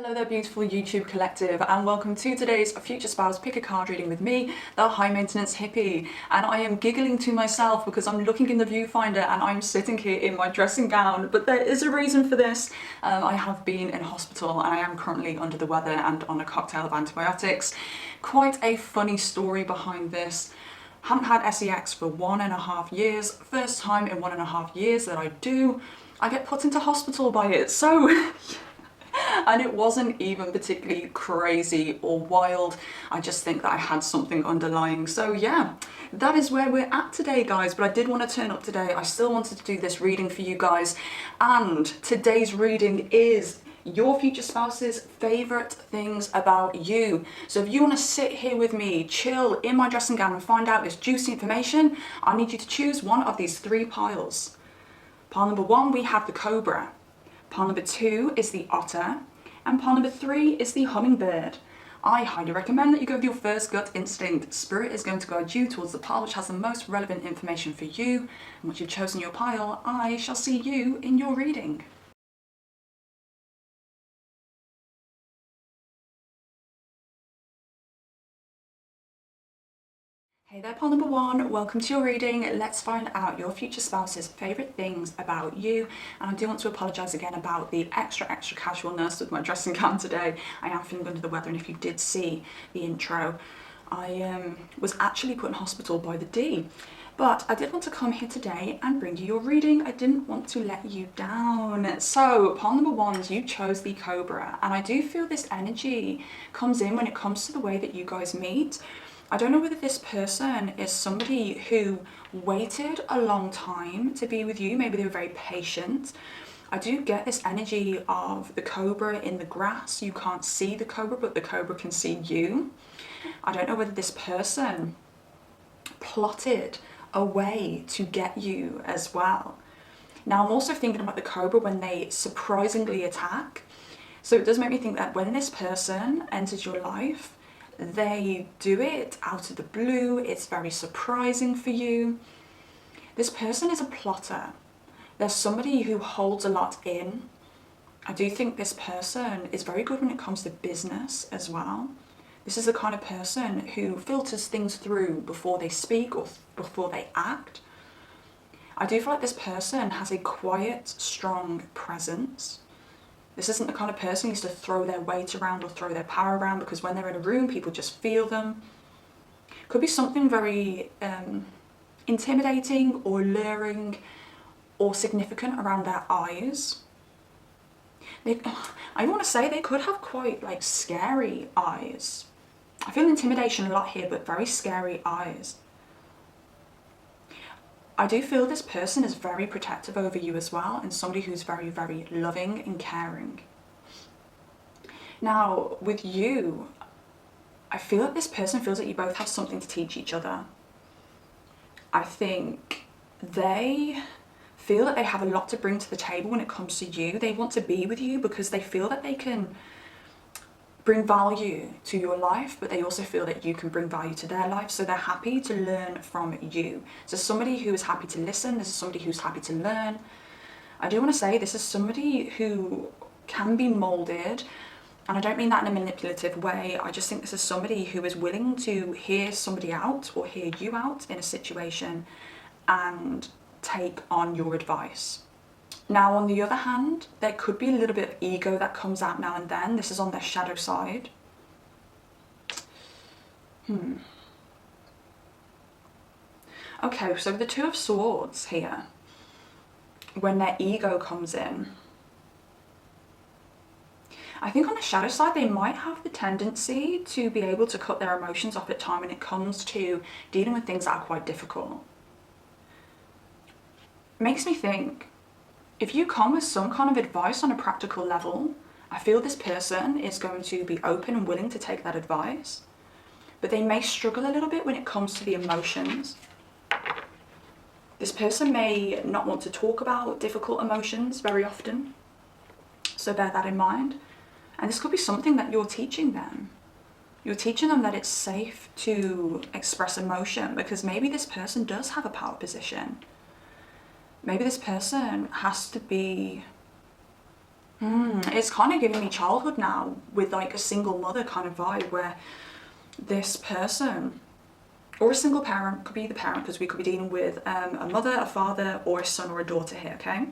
Hello there beautiful YouTube collective, and welcome to today's Future Spouse Pick a Card reading with me, the High Maintenance Hippie. And I am giggling to myself because I'm looking in the viewfinder and I'm sitting here in my dressing gown, but there is a reason for this. I have been in hospital and I am currently under the weather and on a cocktail of antibiotics. Quite a funny story behind this. Haven't had sex for 1.5 years. First time in 1.5 years that I do. I get put into hospital by it, so and it wasn't even particularly crazy or wild. I just think that I had something underlying. So yeah, that is where we're at today, guys. But I did want to turn up today. I still wanted to do this reading for you guys. And today's reading is your future spouse's favorite things about you. So if you want to sit here with me, chill in my dressing gown and find out this juicy information, I need you to choose one of these 3 piles. Pile number 1, we have the cobra. Pile number 2 is the otter, and pile number 3 is the hummingbird. I highly recommend that you go with your first gut instinct. Spirit is going to guide you towards the pile which has the most relevant information for you, and once you've chosen your pile, I shall see you in your reading. Hey there, pile number 1, welcome to your reading. Let's find out your future spouse's favourite things about you. And I do want to apologise again about the extra casualness with my dressing gown today. I am feeling under the weather, and if you did see the intro, I was actually put in hospital by the D. But I did want to come here today and bring you your reading. I didn't want to let you down. So, pile number 1, you chose the cobra. And I do feel this energy comes in when it comes to the way that you guys meet. I don't know whether this person is somebody who waited a long time to be with you. Maybe they were very patient. I do get this energy of the cobra in the grass. You can't see the cobra, but the cobra can see you. I don't know whether this person plotted a way to get you as well. Now, I'm also thinking about the cobra when they surprisingly attack. So it does make me think that when this person enters your life, they do it out of the blue. It's very surprising for you. This person is a plotter. There's somebody who holds a lot in. I do think this person is very good when it comes to business as well. This is the kind of person who filters things through before they speak or before they act. I do feel like this person has a quiet, strong presence. This isn't the kind of person who used to throw their weight around or throw their power around, because when they're in a room, people just feel them. Could be something very intimidating or luring or significant around their eyes. I want to say they could have quite like scary eyes. I feel intimidation a lot here, but very scary eyes. I do feel this person is very protective over you as well, and somebody who's very, very loving and caring. Now, with you, I feel like this person feels that you both have something to teach each other. I think they feel that they have a lot to bring to the table when it comes to you. They want to be with you because they feel that they can bring value to your life, but they also feel that you can bring value to their life. So they're happy to learn from you. So somebody who is happy to listen, this is somebody who's happy to learn. I do want to say this is somebody who can be molded, and I don't mean that in a manipulative way. I just think this is somebody who is willing to hear somebody out or hear you out in a situation and take on your advice. Now, on the other hand, there could be a little bit of ego that comes out now and then. This is on their shadow side. Okay, so the 2 of Swords here, when their ego comes in, I think on the shadow side, they might have the tendency to be able to cut their emotions off at time when it comes to dealing with things that are quite difficult. Makes me think, if you come with some kind of advice on a practical level, I feel this person is going to be open and willing to take that advice, but they may struggle a little bit when it comes to the emotions. This person may not want to talk about difficult emotions very often, so bear that in mind. And this could be something that you're teaching them. You're teaching them that it's safe to express emotion, because maybe this person does have a power position. Maybe this person has to be It's kind of giving me childhood now with like a single mother kind of vibe, where this person, or a single parent, could be the parent because we could be dealing with a mother, a father, or a son or a daughter here, okay?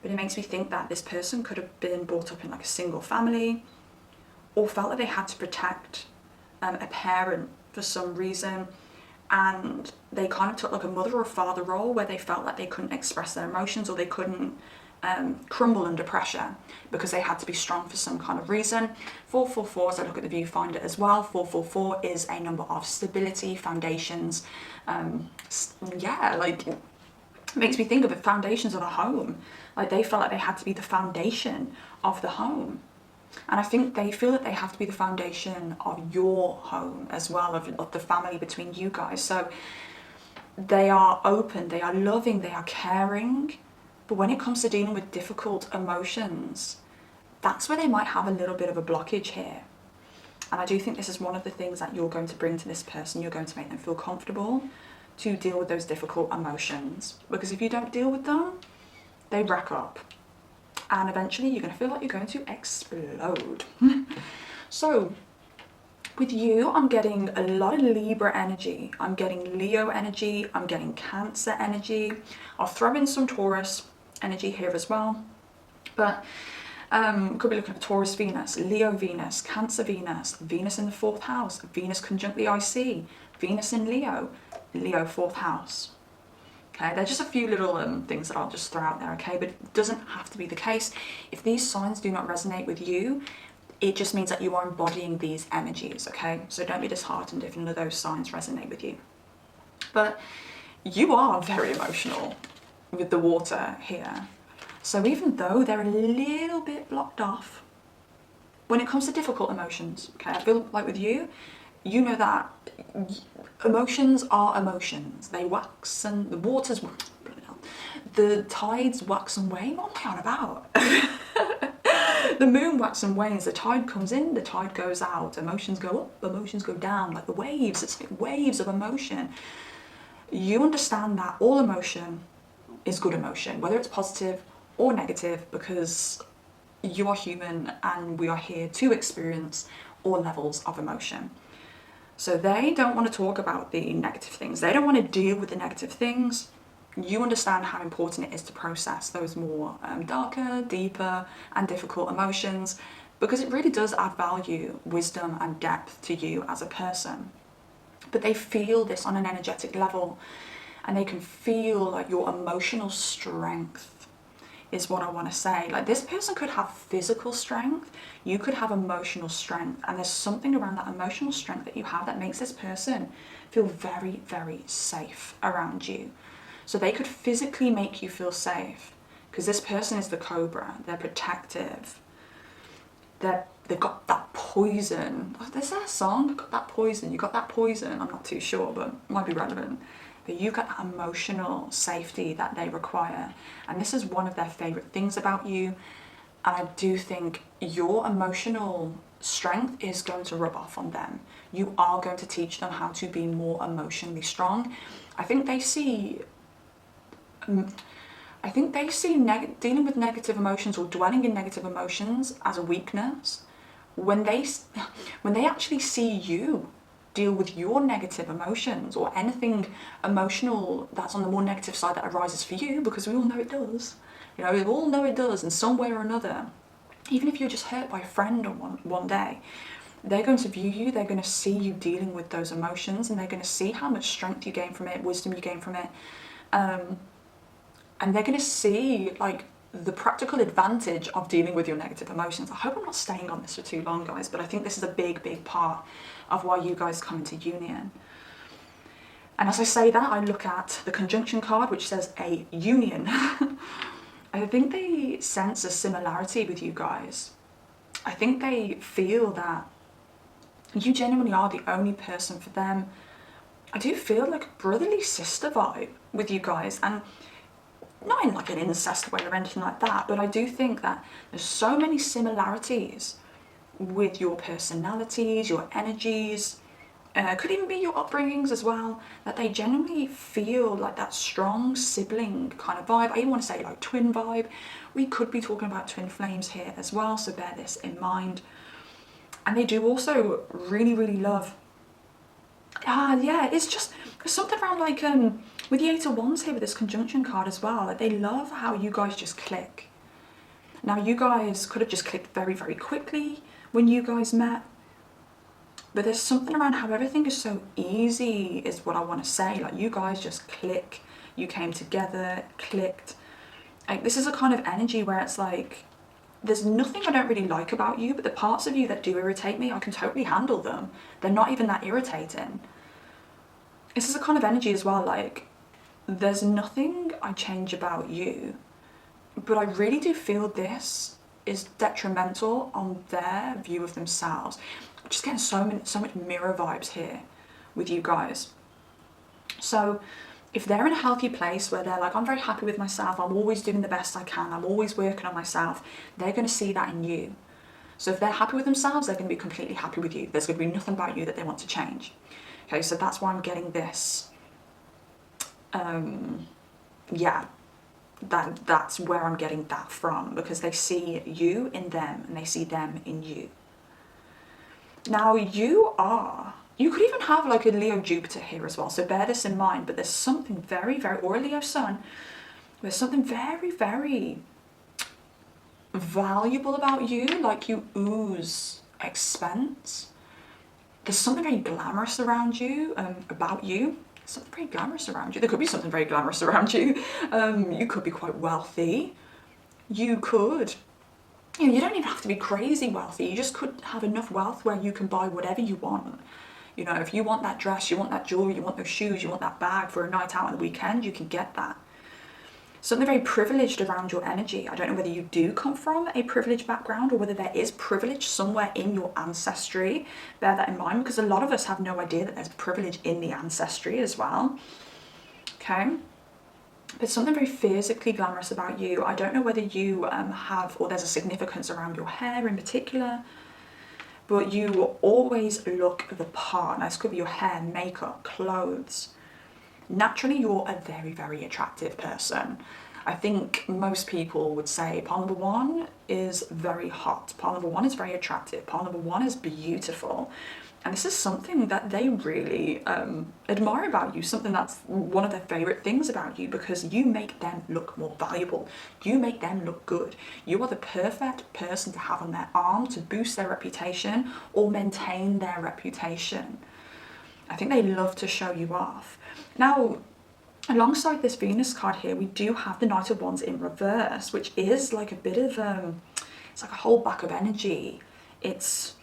But it makes me think that this person could have been brought up in like a single family, or felt that they had to protect a parent for some reason, and they kind of took like a mother or father role where they felt like they couldn't express their emotions, or they couldn't crumble under pressure because they had to be strong for some kind of reason. 444, as I look at the viewfinder as well, 444 is a number of stability, foundations. Yeah, like it makes me think of the foundations of a home. Like they felt like they had to be the foundation of the home. And I think they feel that they have to be the foundation of your home as well, of the family between you guys. So they are open, they are loving, they are caring. But when it comes to dealing with difficult emotions, that's where they might have a little bit of a blockage here. And I do think this is one of the things that you're going to bring to this person. You're going to make them feel comfortable to deal with those difficult emotions. Because if you don't deal with them, they rack up. And eventually you're going to feel like you're going to explode. So with you, I'm getting a lot of Libra energy. I'm getting Leo energy. I'm getting Cancer energy. I'll throw in some Taurus energy here as well. But could be looking at Taurus Venus, Leo Venus, Cancer Venus, Venus in the 4th house, Venus conjunct the IC, Venus in Leo, Leo 4th house. Okay, they're just a few little things that I'll just throw out there, okay? But it doesn't have to be the case. If these signs do not resonate with you, it just means that you are embodying these energies, okay? So don't be disheartened if none of those signs resonate with you. But you are very emotional with the water here. So even though they're a little bit blocked off, when it comes to difficult emotions, okay, I feel like with you, you know that emotions are emotions. They wax and the waters, the tides wax and wane. What am I on about? The moon wax and wanes. The tide comes in, the tide goes out. Emotions go up, emotions go down, like the waves. It's like waves of emotion. You understand that all emotion is good emotion, whether it's positive or negative, because you are human and we are here to experience all levels of emotion. So they don't want to talk about the negative things. They don't want to deal with the negative things. You understand how important it is to process those more darker, deeper and difficult emotions, because it really does add value, wisdom and depth to you as a person. But they feel this on an energetic level, and they can feel like your emotional strength is what I want to say. Like this person could have physical strength, you could have emotional strength, and there's something around that emotional strength that you have that makes this person feel very, very safe around you. So they could physically make you feel safe, because this person is the Cobra. They're protective. They've got that poison. Is there a song? Got that poison. You got that poison. I'm not too sure, but it might be relevant. But you got that emotional safety that they require. And this is one of their favourite things about you. And I do think your emotional strength is going to rub off on them. You are going to teach them how to be more emotionally strong. I think they see dealing with negative emotions or dwelling in negative emotions as a weakness. When they actually see you deal with your negative emotions or anything emotional that's on the more negative side that arises for you, because we all know it does. You know, we all know it does in some way or another. Even if you're just hurt by a friend on one day, they're going to view you, they're going to see you dealing with those emotions, and they're going to see how much strength you gain from it, wisdom you gain from it. And they're going to see like the practical advantage of dealing with your negative emotions. I hope I'm not staying on this for too long, guys, but I think this is a big, big part of why you guys come into union. And as I say that, I look at the conjunction card, which says a union. I think they sense a similarity with you guys. I think they feel that you genuinely are the only person for them. I do feel like a brotherly sister vibe with you guys, and not in like an incest way or anything like that, but I do think that there's so many similarities with your personalities, your energies, Could even be your upbringings as well, that they genuinely feel like that strong sibling kind of vibe. I even want to say like twin vibe. We could be talking about twin flames here as well, so bear this in mind. And they do also really, really love, yeah, it's just something around like, with the Eight of Wands here with this conjunction card as well, like they love how you guys just click. Now you guys could have just clicked very, very quickly when you guys met, but there's something around how everything is so easy is what I want to say. Like you guys just click, you came together, clicked. Like this is a kind of energy where it's like, there's nothing I don't really like about you, but the parts of you that do irritate me, I can totally handle them. They're not even that irritating. This is a kind of energy as well, like there's nothing I change about you, but I really do feel this is detrimental on their view of themselves. I'm just getting so much mirror vibes here with you guys. So if they're in a healthy place where they're like, I'm very happy with myself, I'm always doing the best I can, I'm always working on myself, they're going to see that in you. So if they're happy with themselves, they're going to be completely happy with you. There's going to be nothing about you that they want to change. Okay, so that's why I'm getting this. Yeah, that's where I'm getting that from, because they see you in them and they see them in you. Now you could even have like a Leo Jupiter here as well, so bear this in mind, but there's something very, very, or a Leo Sun, there's something very, very valuable about you, like you ooze expense. There's something very glamorous around you, about you. Something very glamorous around you. There could be something very glamorous around you. You could be quite wealthy. You could, you don't even have to be crazy wealthy. You just could have enough wealth where you can buy whatever you want. You know, if you want that dress, you want that jewelry, you want those shoes, you want that bag for a night out on the weekend, you can get that. Something very privileged around your energy. I don't know whether you do come from a privileged background or whether there is privilege somewhere in your ancestry. Bear that in mind, because a lot of us have no idea that there's privilege in the ancestry as well. Okay. But something very physically glamorous about you. I don't know whether you have, or there's a significance around your hair in particular, but you always look the part. Now, this could be your hair, makeup, clothes. Naturally, you're a very, very attractive person. I think most people would say part number one is very hot. Part number one is very attractive. Part number one is beautiful. And this is something that they really admire about you, something that's one of their favorite things about you, because you make them look more valuable. You make them look good. You are the perfect person to have on their arm to boost their reputation or maintain their reputation. I think they love to show you off. Now, alongside this Venus card here, we do have the Knight of Wands in reverse, which is like a bit of, it's like a holdback of energy. It's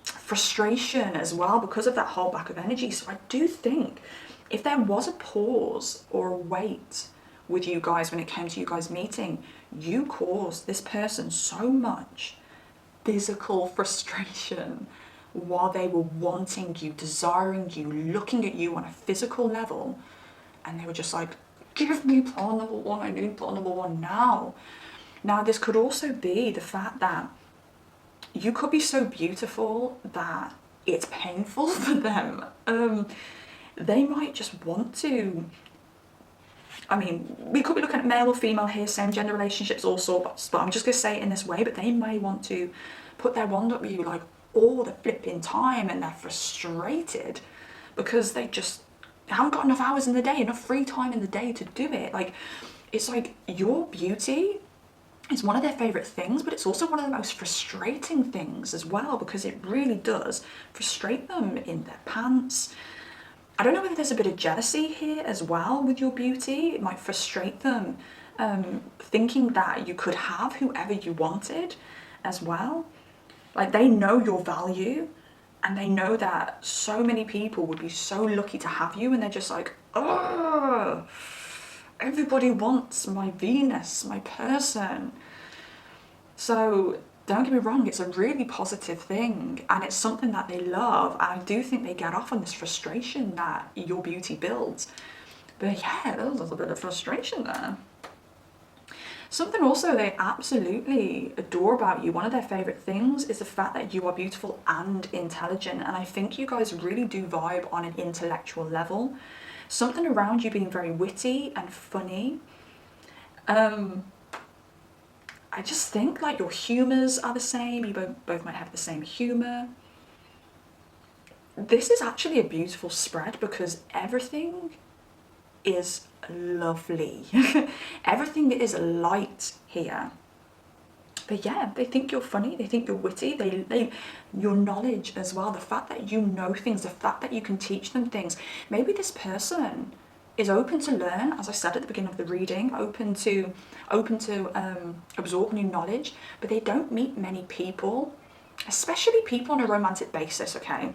frustration as well because of that holdback of energy. So I do think if there was a pause or a wait with you guys when it came to you guys meeting, you caused this person so much physical frustration while they were wanting you, desiring you, looking at you on a physical level, and they were just like, give me plan number one, I need plan number one now. Now, this could also be the fact that you could be so beautiful that it's painful for them. They might just want to, I mean, we could be looking at male or female here, same gender relationships, all sorts, but I'm just going to say it in this way, but they may want to put their wand up you like all the flipping time, and they're frustrated because they just haven't got enough hours in the day, enough free time in the day to do it. Like, it's like your beauty is one of their favorite things, but it's also one of the most frustrating things as well, because it really does frustrate them in their pants. I don't know whether there's a bit of jealousy here as well with your beauty. It might frustrate them, thinking that you could have whoever you wanted as well. Like, they know your value, and they know that so many people would be so lucky to have you, and they're just like, oh, everybody wants my Venus, my person. So don't get me wrong, it's a really positive thing, and it's something that they love, and I do think they get off on this frustration that your beauty builds. But yeah, there's a little bit of frustration there. Something also they absolutely adore about you, one of their favourite things, is the fact that you are beautiful and intelligent. And I think you guys really do vibe on an intellectual level. Something around you being very witty and funny. I just think like your humours are the same. You both might have the same humour. This is actually a beautiful spread because everything is lovely. Everything is light here. But yeah, they think you're funny, they think you're witty, they your knowledge as well, the fact that you know things, the fact that you can teach them things. Maybe this person is open to learn, as I said at the beginning of the reading, open to absorb new knowledge, but they don't meet many people, especially people on a romantic basis, okay?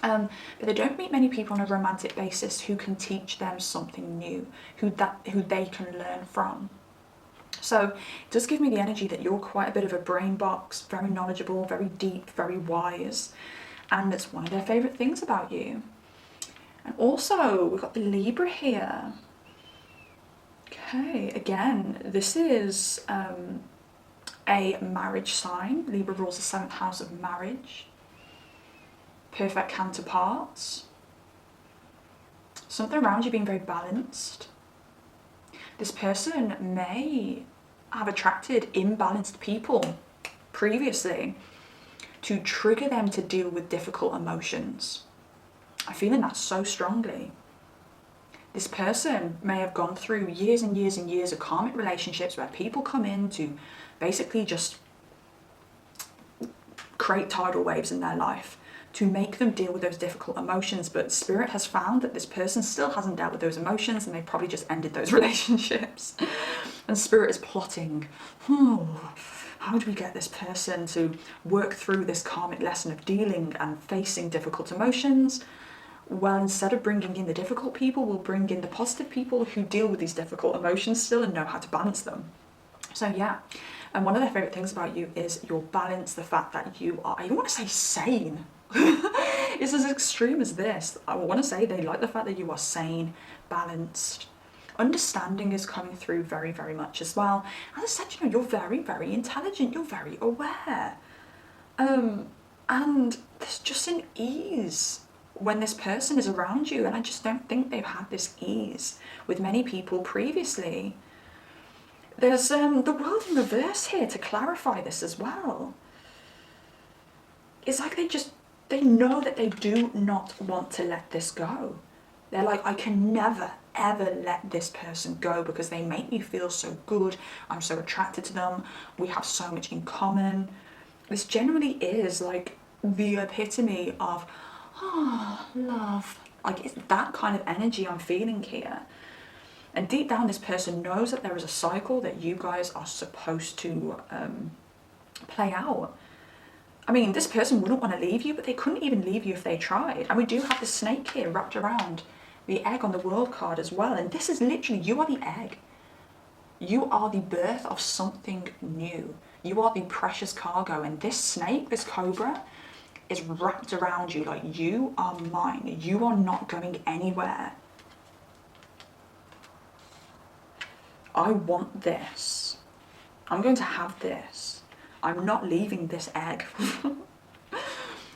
But they don't meet many people on a romantic basis who can teach them something new, who they can learn from. So it does give me the energy that you're quite a bit of a brain box, very knowledgeable, very deep, very wise, and it's one of their favourite things about you. And also we've got the Libra here. Okay, again, this is a marriage sign. Libra rules the 7th house of marriage. Perfect counterparts. Something around you being very balanced. This person may have attracted imbalanced people previously to trigger them to deal with difficult emotions. I'm feeling that so strongly. This person may have gone through years and years and years of karmic relationships where people come in to basically just create tidal waves in their life to make them deal with those difficult emotions, but Spirit has found that this person still hasn't dealt with those emotions and they probably just ended those relationships. And Spirit is plotting, how do we get this person to work through this karmic lesson of dealing and facing difficult emotions? Well, instead of bringing in the difficult people, we'll bring in the positive people who deal with these difficult emotions still and know how to balance them. So yeah, and one of their favourite things about you is your balance, the fact that you are, I want to say sane. It's as extreme as this. I want to say they like the fact that you are sane, balanced. Understanding is coming through very, very much as well. As I said, you know, you're very, very intelligent. You're very aware. And there's just an ease when this person is around you. And I just don't think they've had this ease with many people previously. There's the world in reverse here to clarify this as well. It's like they know that they do not want to let this go. They're like, I can never, ever let this person go because they make me feel so good. I'm so attracted to them. We have so much in common. This generally is like the epitome of, love. Like it's that kind of energy I'm feeling here. And deep down, this person knows that there is a cycle that you guys are supposed to play out. I mean, this person wouldn't want to leave you, but they couldn't even leave you if they tried. And we do have the snake here wrapped around the egg on the world card as well. And this is literally, you are the egg. You are the birth of something new. You are the precious cargo. And this snake, this cobra, is wrapped around you like you are mine. You are not going anywhere. I want this. I'm going to have this. I'm not leaving this egg.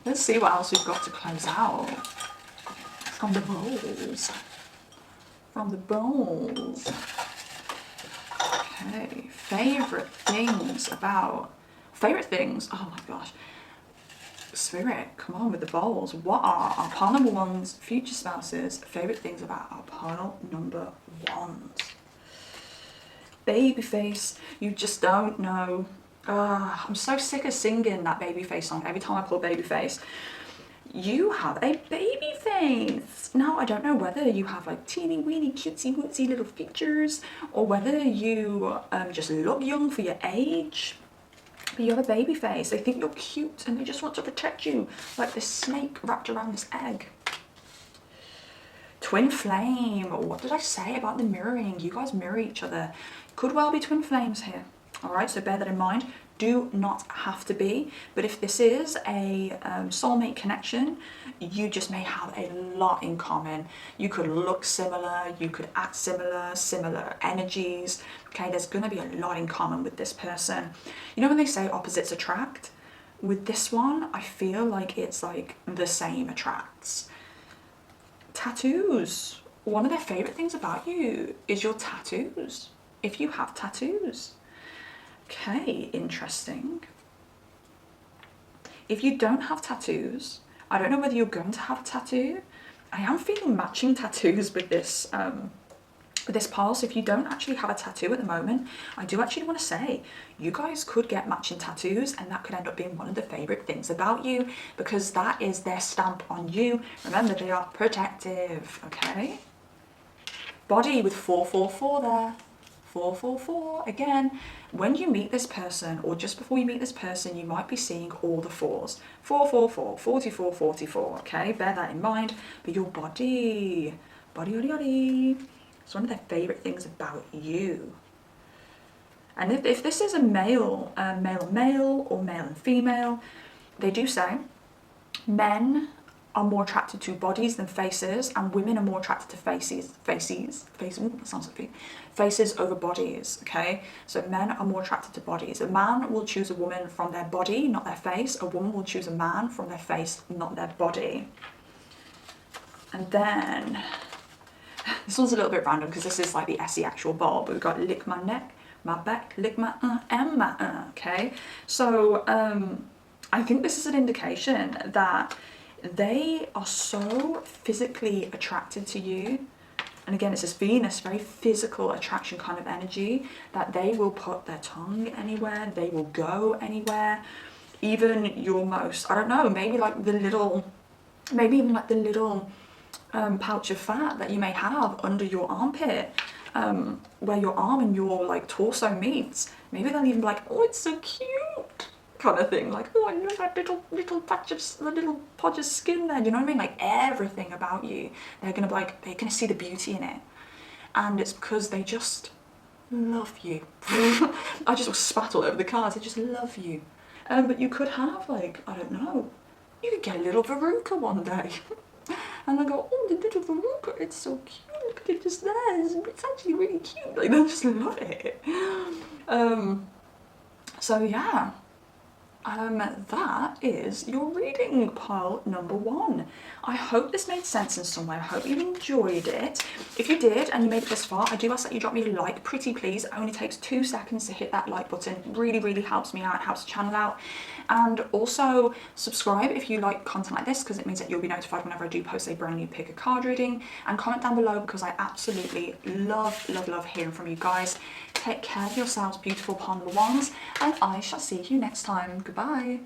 Let's see what else we've got to close out. From the bowls. From the bowls. Okay, favourite things, oh my gosh. Spirit, come on with the bowls. What are our pile number ones, future spouses, favourite things about our pile number ones? Babyface, you just don't know. I'm so sick of singing that Babyface song every time I pull Babyface. You have a baby face. Now, I don't know whether you have like teeny weeny cutesy wootsy little features or whether you just look young for your age. But you have a baby face. They think you're cute and they just want to protect you like this snake wrapped around this egg. Twin flame. What did I say about the mirroring? You guys mirror each other. Could well be twin flames here. All right, so bear that in mind. do not have to be, but if this is a soulmate connection, you just may have a lot in common. You could look similar, you could act similar, similar energies. Okay, there's going to be a lot in common with this person. You know when they say opposites attract? With this one, I feel like it's like the same attracts. Tattoos. One of their favorite things about you is your tattoos. If you have tattoos. Okay, interesting. If you don't have tattoos, I don't know whether you're going to have a tattoo. I am feeling matching tattoos with this pile. So if you don't actually have a tattoo at the moment, I do actually want to say you guys could get matching tattoos, and that could end up being one of the favorite things about you, because that is their stamp on you. Remember, they are protective. Okay, body with 444 there. 444 again. When you meet this person, or just before you meet this person, you might be seeing all the fours. 444, 44, 44. Okay, bear that in mind. But your body, it's one of their favorite things about you. And if this is a male and male, or male and female, they do say men are more attracted to bodies than faces, and women are more attracted to faces over bodies. Okay, so men are more attracted to bodies. A man will choose a woman from their body, not their face. A woman will choose a man from their face, not their body. And then this one's a little bit random because this is like the Essie actual bowl, but we've got lick my neck, my back, lick my and my okay. So I think this is an indication that they are so physically attracted to you. And again, it's this Venus, very physical attraction kind of energy, that they will put their tongue anywhere, they will go anywhere. Even your most, I don't know, maybe like the little, maybe even like the little pouch of fat that you may have under your armpit, where your arm and your like torso meets. Maybe they'll even be like, oh, it's so cute, kind of thing. Like, oh, I love that little patch of the little podge of skin there. Do you know what I mean? Like everything about you, they're gonna be like, they're gonna see the beauty in it, and it's because they just love you. I just spat all over the cards. They just love you. But you could have like, I don't know, you could get a little verruca one day. And they'll go, oh, the little verruca, it's so cute, look at it just there, it's actually really cute. Like, they'll just love it. So yeah, that is your reading pile number 1. I hope this made sense in some way. I hope you enjoyed it. If you did and you made it this far, I do ask that you drop me a like, pretty please. It only takes 2 seconds to hit that like button. It really, really helps me out, it helps the channel out. And also subscribe if you like content like this, because it means that you'll be notified whenever I do post a brand new pick a card reading. And comment down below, because I absolutely love hearing from you guys. Take care of yourselves, beautiful pile number 1s, and I shall see you next time. Goodbye.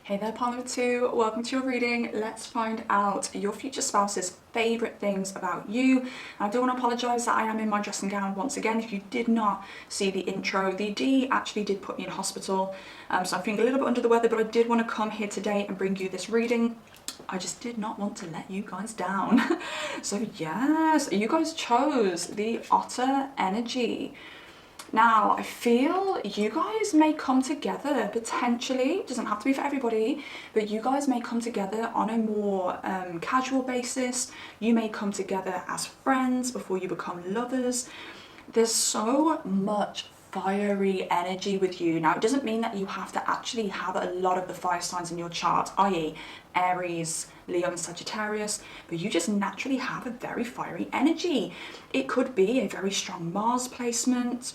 Hey there, pile number 2, welcome to your reading. Let's find out your future spouse's favourite things about you. And I do want to apologise that I am in my dressing gown once again. If you did not see the intro, the D actually did put me in hospital, so I'm feeling a little bit under the weather, but I did want to come here today and bring you this reading. I just did not want to let you guys down. So yes, you guys chose the Otter energy. Now, I feel you guys may come together potentially, it doesn't have to be for everybody, but you guys may come together on a more casual basis. You may come together as friends before you become lovers. There's so much fiery energy with you. Now, it doesn't mean that you have to actually have a lot of the fire signs in your chart, i.e. Aries, Leo and Sagittarius, but you just naturally have a very fiery energy. It could be a very strong Mars placement.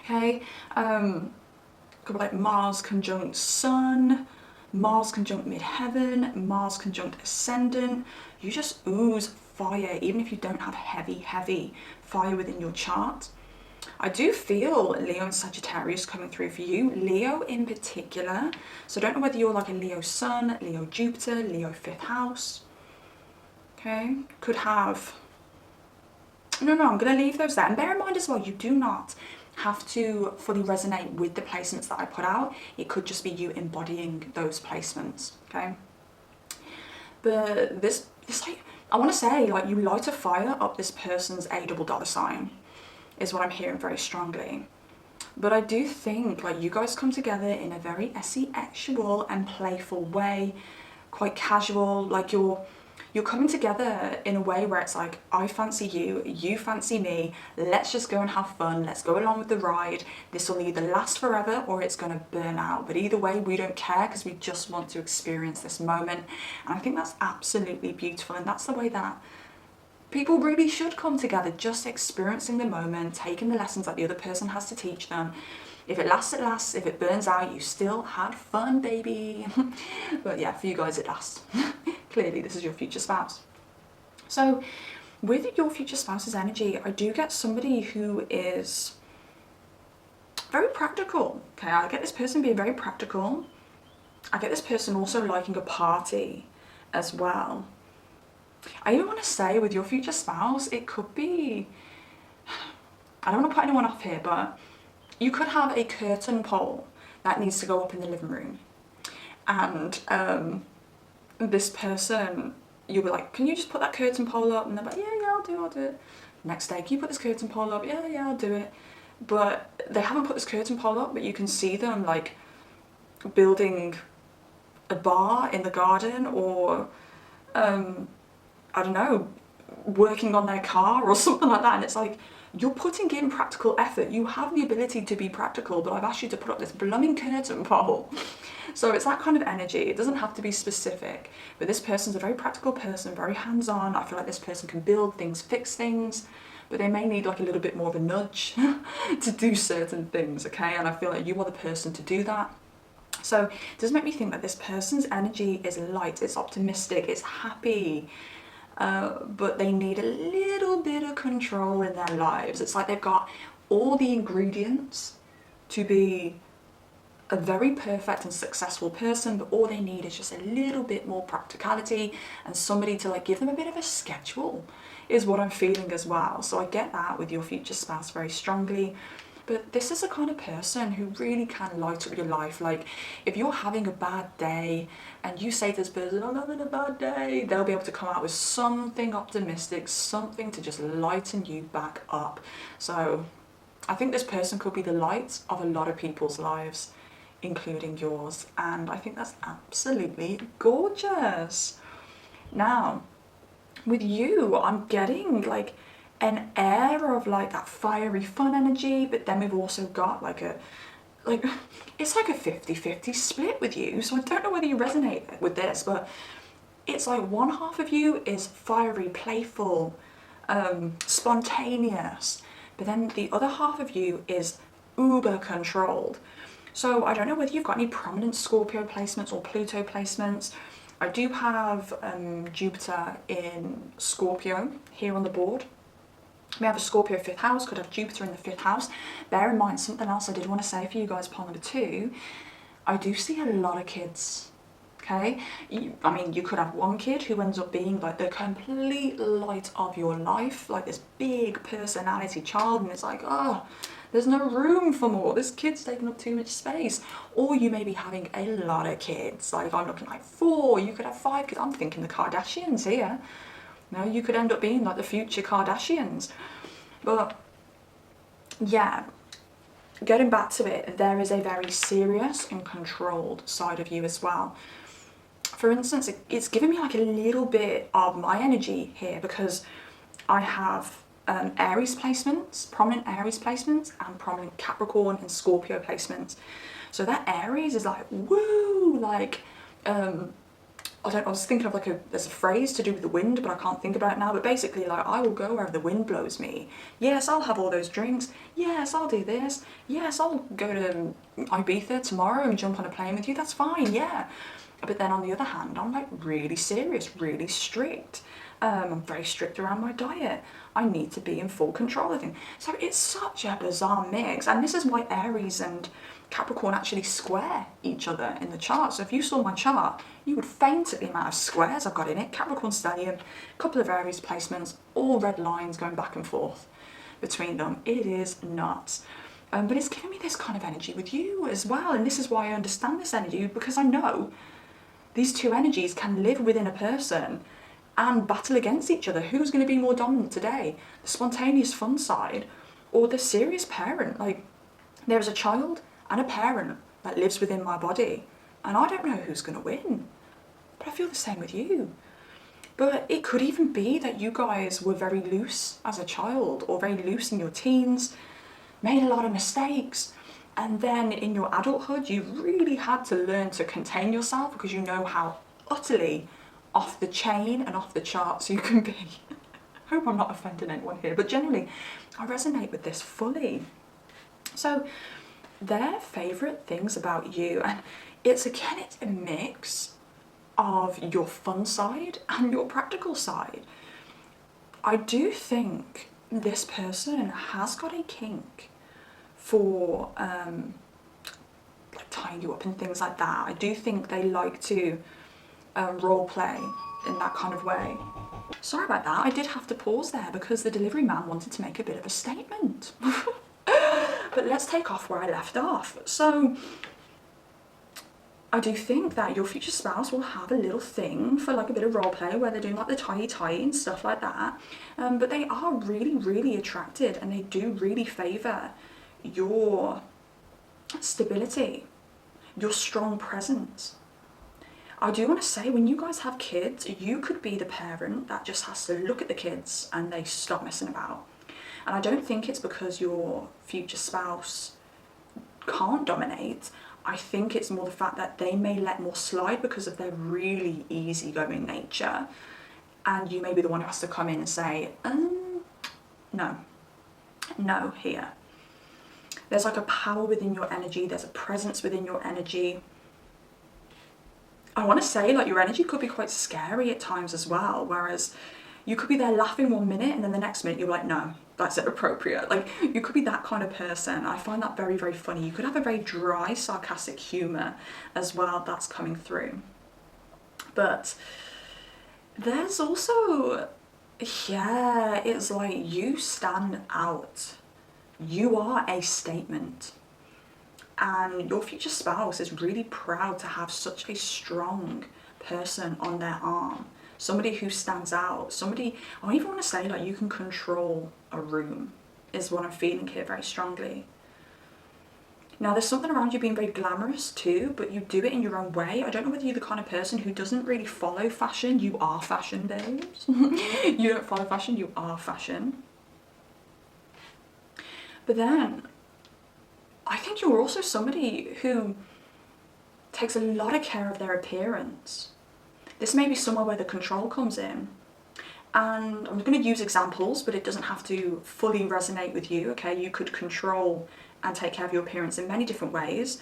Okay, could be like Mars conjunct Sun, Mars conjunct midheaven, Mars conjunct ascendant. You just ooze fire, even if you don't have heavy fire within your chart. I do feel Leo and Sagittarius coming through for you, Leo in particular. So I don't know whether you're like a Leo Sun, Leo Jupiter, Leo 5th house. Okay, could have, no, I'm going to leave those there. And bear in mind as well, you do not have to fully resonate with the placements that I put out. It could just be you embodying those placements, okay? But this like, I want to say, like, you light a fire up this person's A double dollar sign, is what I'm hearing very strongly. But I do think like you guys come together in a very sexual and playful way, quite casual, like you're coming together in a way where it's like, I fancy you, you fancy me, let's just go and have fun, let's go along with the ride. This will either last forever or it's going to burn out. But either way, we don't care because we just want to experience this moment. And I think that's absolutely beautiful. And that's the way that people really should come together, just experiencing the moment, taking the lessons that the other person has to teach them. If it lasts, it lasts. If it burns out, you still had fun, baby. But yeah, for you guys, it lasts. Clearly, this is your future spouse. So with your future spouse's energy, I do get somebody who is very practical. Okay, I get this person being very practical. I get this person also liking a party as well. I even want to say with your future spouse, it could be, I don't want to put anyone off here, but you could have a curtain pole that needs to go up in the living room. And this person, you'll be like, can you just put that curtain pole up? And they're like, yeah, I'll do it. Next day, can you put this curtain pole up? Yeah, I'll do it. But they haven't put this curtain pole up, but you can see them like building a bar in the garden, or I don't know, working on their car or something like that. And it's like, you're putting in practical effort. You have the ability to be practical, but I've asked you to put up this blooming curtain pole. So it's that kind of energy. It doesn't have to be specific, but this person's a very practical person, very hands-on. I feel like this person can build things, fix things, but they may need like a little bit more of a nudge to do certain things, okay? And I feel like you are the person to do that. So it does make me think that this person's energy is light, it's optimistic, it's happy, but they need a little bit of control in their lives. It's like they've got all the ingredients to be a very perfect and successful person, but all they need is just a little bit more practicality and somebody to like give them a bit of a schedule, is what I'm feeling as well. So I get that with your future spouse very strongly. But this is a kind of person who really can light up your life. Like if you're having a bad day and you say to this person, I'm having a bad day, they'll be able to come out with something optimistic, something to just lighten you back up. So I think this person could be the light of a lot of people's lives, including yours. And I think that's absolutely gorgeous. Now, with you, I'm getting like an air of like that fiery fun energy, but then we've also got like it's like a 50-50 split with you. So I don't know whether you resonate with this, but it's like one half of you is fiery, playful, spontaneous, but then the other half of you is uber controlled. So I don't know whether you've got any prominent Scorpio placements or Pluto placements. I do have Jupiter in Scorpio here on the board. We have a Scorpio 5th house, could have Jupiter in the 5th house. Bear in mind something else I did want to say for you guys, part number 2. I do see a lot of kids, okay? I mean, you could have one kid who ends up being like the complete light of your life, like this big personality child, and it's like, oh, there's no room for more. This kid's taking up too much space. Or you may be having a lot of kids. Like I'm looking like 4, you could have 5 kids. I'm thinking the Kardashians here. No, you could end up being like the future Kardashians. But yeah, getting back to it, there is a very serious and controlled side of you as well. For instance, it's giving me like a little bit of my energy here because I have Aries placements, prominent Aries placements, and prominent Capricorn and Scorpio placements. So that Aries is like, woo, like, I was thinking of like there's a phrase to do with the wind, but I can't think about it now. But basically, like, I will go wherever the wind blows me. Yes, I'll have all those drinks. Yes, I'll do this. Yes, I'll go to Ibiza tomorrow and jump on a plane with you. That's fine, yeah. But then on the other hand, I'm like really serious, really strict. I'm very strict around my diet. I need to be in full control of things. So it's such a bizarre mix. And this is why Aries and Capricorn actually square each other in the chart. So if you saw my chart, you would faint at the amount of squares I've got in it. Capricorn stellium, a couple of Aries placements, all red lines going back and forth between them. It is nuts. But it's giving me this kind of energy with you as well. And this is why I understand this energy, because I know these two energies can live within a person and battle against each other. Who's going to be more dominant today? The spontaneous fun side or the serious parent? Like, There is a child and a parent that lives within my body, and I don't know who's going to win. But I feel the same with you. But it could even be that you guys were very loose as a child, or very loose in your teens, made a lot of mistakes, and then in your adulthood you really had to learn to contain yourself because you know how utterly off the chain and off the charts you can be. I hope I'm not offending anyone here, but generally I resonate with this fully. So their favourite things about you, and it's a mix of your fun side and your practical side. I do think this person has got a kink for like tying you up and things like that. I do think they like to role play in that kind of way. Sorry about that, I did have to pause there because the delivery man wanted to make a bit of a statement. But let's take off where I left off. So I do think that your future spouse will have a little thing for like a bit of role play where they're doing like the tie and stuff like that. But they are really, really attracted, and they do really favour your stability, your strong presence. I do want to say, when you guys have kids, you could be the parent that just has to look at the kids and they stop messing about. And I don't think it's because your future spouse can't dominate. I think it's more the fact that they may let more slide because of their really easygoing nature, and you may be the one who has to come in and say, no here. There's like a power within your energy, there's a presence within your energy. I want to say, like, your energy could be quite scary at times as well, whereas you could be there laughing 1 minute and then the next minute you're like, no, that's inappropriate. Like, you could be that kind of person. I find that very, very funny. You could have a very dry, sarcastic humour as well that's coming through. But there's also, yeah, it's like you stand out. You are a statement. And your future spouse is really proud to have such a strong person on their arm. Somebody who stands out, somebody, I don't even want to say like you can control a room, is what I'm feeling here very strongly. Now there's something around you being very glamorous too, but you do it in your own way. I don't know whether you're the kind of person who doesn't really follow fashion. You are fashion, babes. You don't follow fashion, you are fashion. But then, I think you're also somebody who takes a lot of care of their appearance. This may be somewhere where the control comes in. And I'm going to use examples, but it doesn't have to fully resonate with you, okay? You could control and take care of your appearance in many different ways,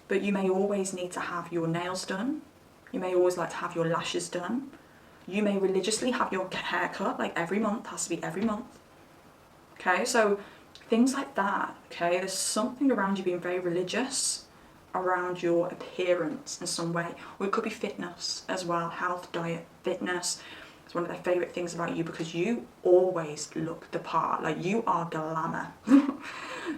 but you may always need to have your nails done. You may always like to have your lashes done. You may religiously have your hair cut, like every month, has to be every month. Okay, so things like that, okay? There's something around you being very religious around your appearance in some way. Or it could be fitness as well, health, diet, fitness. It's one of their favourite things about you because you always look the part. Like, you are glamour.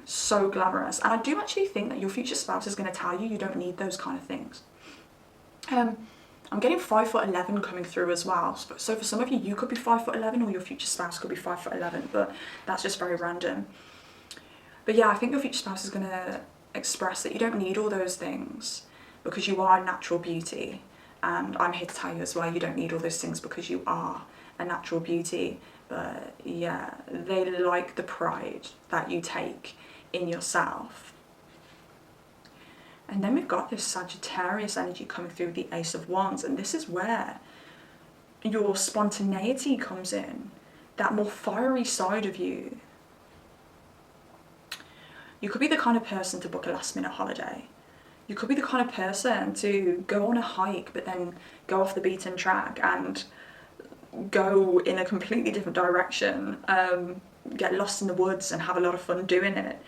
So glamorous. And I do actually think that your future spouse is going to tell you you don't need those kind of things. I'm getting 5'11" coming through as well. So for some of you, you could be 5'11", or your future spouse could be 5'11", but that's just very random. But yeah, I think your future spouse is going to express that you don't need all those things because you are a natural beauty. And I'm here to tell you as well, you don't need all those things because you are a natural beauty. But yeah, they like the pride that you take in yourself. And then we've got this Sagittarius energy coming through with the Ace of Wands. And this is where your spontaneity comes in, that more fiery side of you. You could be the kind of person to book a last minute holiday. You could be the kind of person to go on a hike but then go off the beaten track and go in a completely different direction, get lost in the woods and have a lot of fun doing it.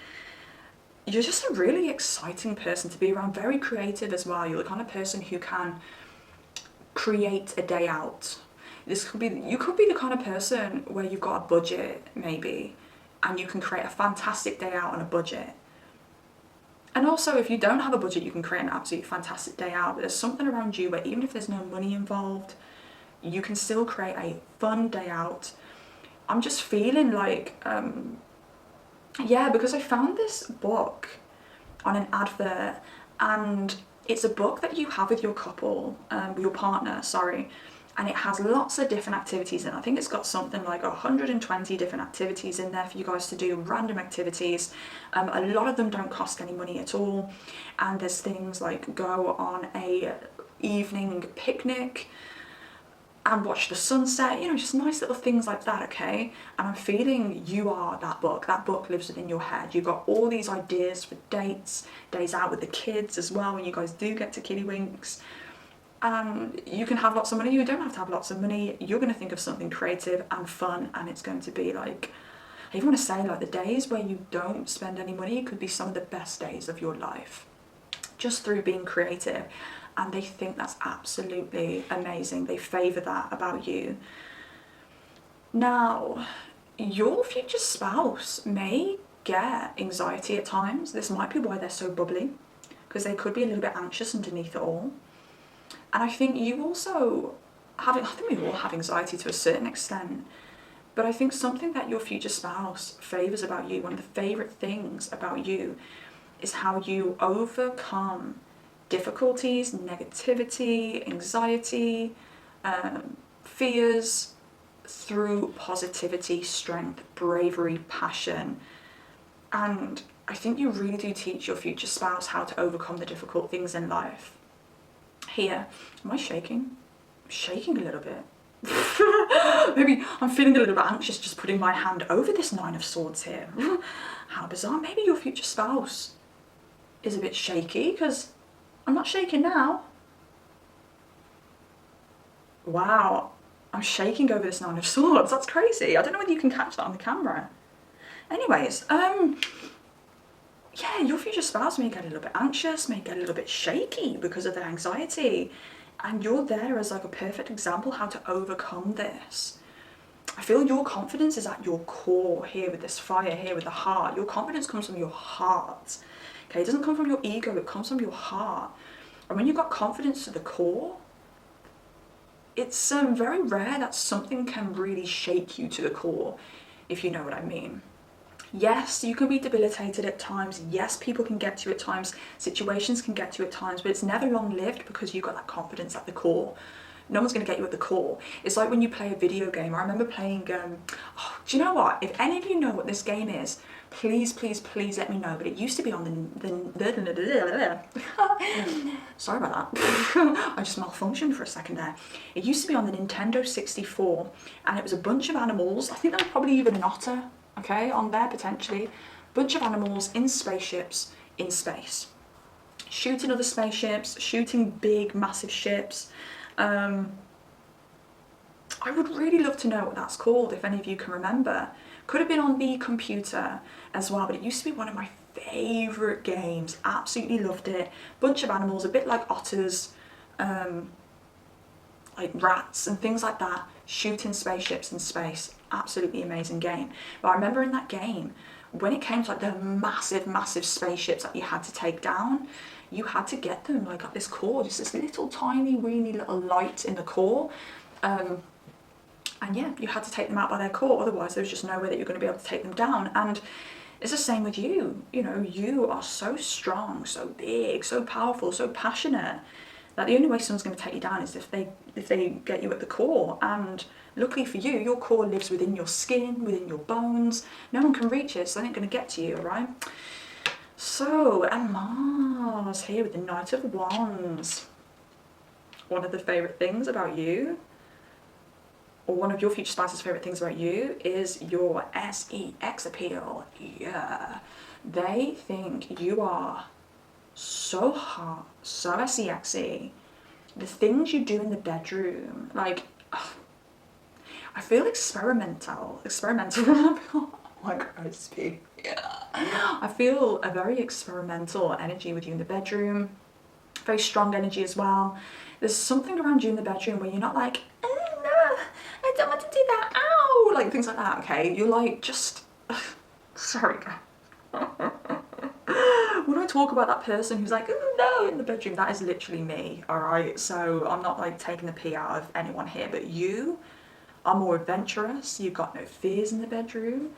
You're just a really exciting person to be around, very creative as well. You're the kind of person who can create a day out. You could be the kind of person where you've got a budget maybe, and you can create a fantastic day out on a budget. And also, if you don't have a budget, you can create an absolute fantastic day out. But there's something around you where even if there's no money involved, you can still create a fun day out. I'm just feeling like, yeah, because I found this book on an advert, and it's a book that you have with your couple, your partner, sorry, and it has lots of different activities in it. I think it's got something like 120 different activities in there for you guys to do, random activities. A lot of them don't cost any money at all, and there's things like go on a evening picnic and watch the sunset, you know, just nice little things like that, okay? And I'm feeling you are that book. That book lives within your head. You've got all these ideas for dates, days out with the kids as well, when you guys do get to kiddywinks. And you can have lots of money, you don't have to have lots of money. You're going to think of something creative and fun, and it's going to be like, I even want to say, like, the days where you don't spend any money could be some of the best days of your life, just through being creative. And they think that's absolutely amazing. They favour that about you. Now, your future spouse may get anxiety at times. This might be why they're so bubbly, because they could be a little bit anxious underneath it all. And I think you also have, I think we all have anxiety to a certain extent, but I think something that your future spouse favours about you, one of the favourite things about you, is how you overcome difficulties, negativity, anxiety, fears through positivity, strength, bravery, passion. And I think you really do teach your future spouse how to overcome the difficult things in life. Here, am I shaking? I'm shaking a little bit. Maybe I'm feeling a little bit anxious just putting my hand over this 9 of Swords here. How bizarre. Maybe your future spouse is a bit shaky, because I'm not shaking now. Wow, I'm shaking over this 9 of Swords. That's crazy. I don't know whether you can catch that on the camera. Anyways, yeah, your future spouse may get a little bit anxious, may get a little bit shaky because of their anxiety. And you're there as like a perfect example how to overcome this. I feel your confidence is at your core here with this fire here with the heart. Your confidence comes from your heart. Okay, it doesn't come from your ego, it comes from your heart. And when you've got confidence to the core, it's very rare that something can really shake you to the core, if you know what I mean. Yes, you can be debilitated at times. Yes, people can get to you at times. Situations can get to you at times, but it's never long-lived because you've got that confidence at the core. No one's going to get you at the core. It's like when you play a video game. I remember playing, do you know what? If any of you know what this game is, please, please, please let me know. But it used to be on the sorry about that. I just malfunctioned for a second there. It used to be on the Nintendo 64, and it was a bunch of animals. I think there was probably even an otter, okay, on there potentially. Bunch of animals in spaceships in space. Shooting other spaceships, shooting big, massive ships. I would really love to know what that's called, if any of you can remember. Could have been on the computer as well, but it used to be one of my favourite games. Absolutely loved it. Bunch of animals, a bit like otters, like rats and things like that, shooting spaceships in space. Absolutely amazing game. But I remember in that game, when it came to like the massive, massive spaceships that you had to take down, you had to get them like at this core, just this little tiny, weeny little light in the core. And yeah, you had to take them out by their core, otherwise there was just no way that you're going to be able to take them down. And it's the same with you. You know, you are so strong, so big, so powerful, so passionate, that the only way someone's going to take you down is if they get you at the core. And luckily for you, your core lives within your skin, within your bones. No one can reach it, so they ain't going to get to you, all right? So, and Mars here with the Knight of Wands. One of the favourite things about you, or one of your future spouse's favourite things about you, is your sex appeal. Yeah. They think you are so hot, so sexy. The things you do in the bedroom, like, I feel experimental. Oh my crispy. Yeah. I feel a very experimental energy with you in the bedroom. Very strong energy as well. There's something around you in the bedroom where you're not like, oh no, I don't want to do that, ow, like things like that, okay? You're like, just, sorry guys. When I talk about that person who's like, oh no, in the bedroom, that is literally me, all right? So I'm not like taking the pee out of anyone here, but you are more adventurous. You've got no fears in the bedroom.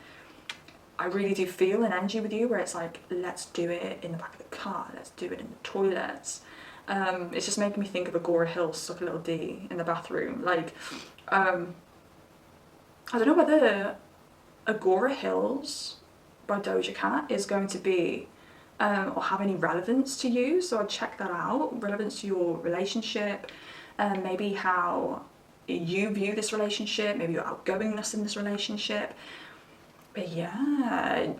I really do feel an energy with you where it's like, let's do it in the back of the car, let's do it in the toilets. It's just making me think of Agora Hills, suck a little D in the bathroom. Like, I don't know whether Agora Hills by Doja Cat is going to be or have any relevance to you, so I'd check that out. Relevance to your relationship, maybe how you view this relationship, maybe your outgoingness in this relationship. But yeah,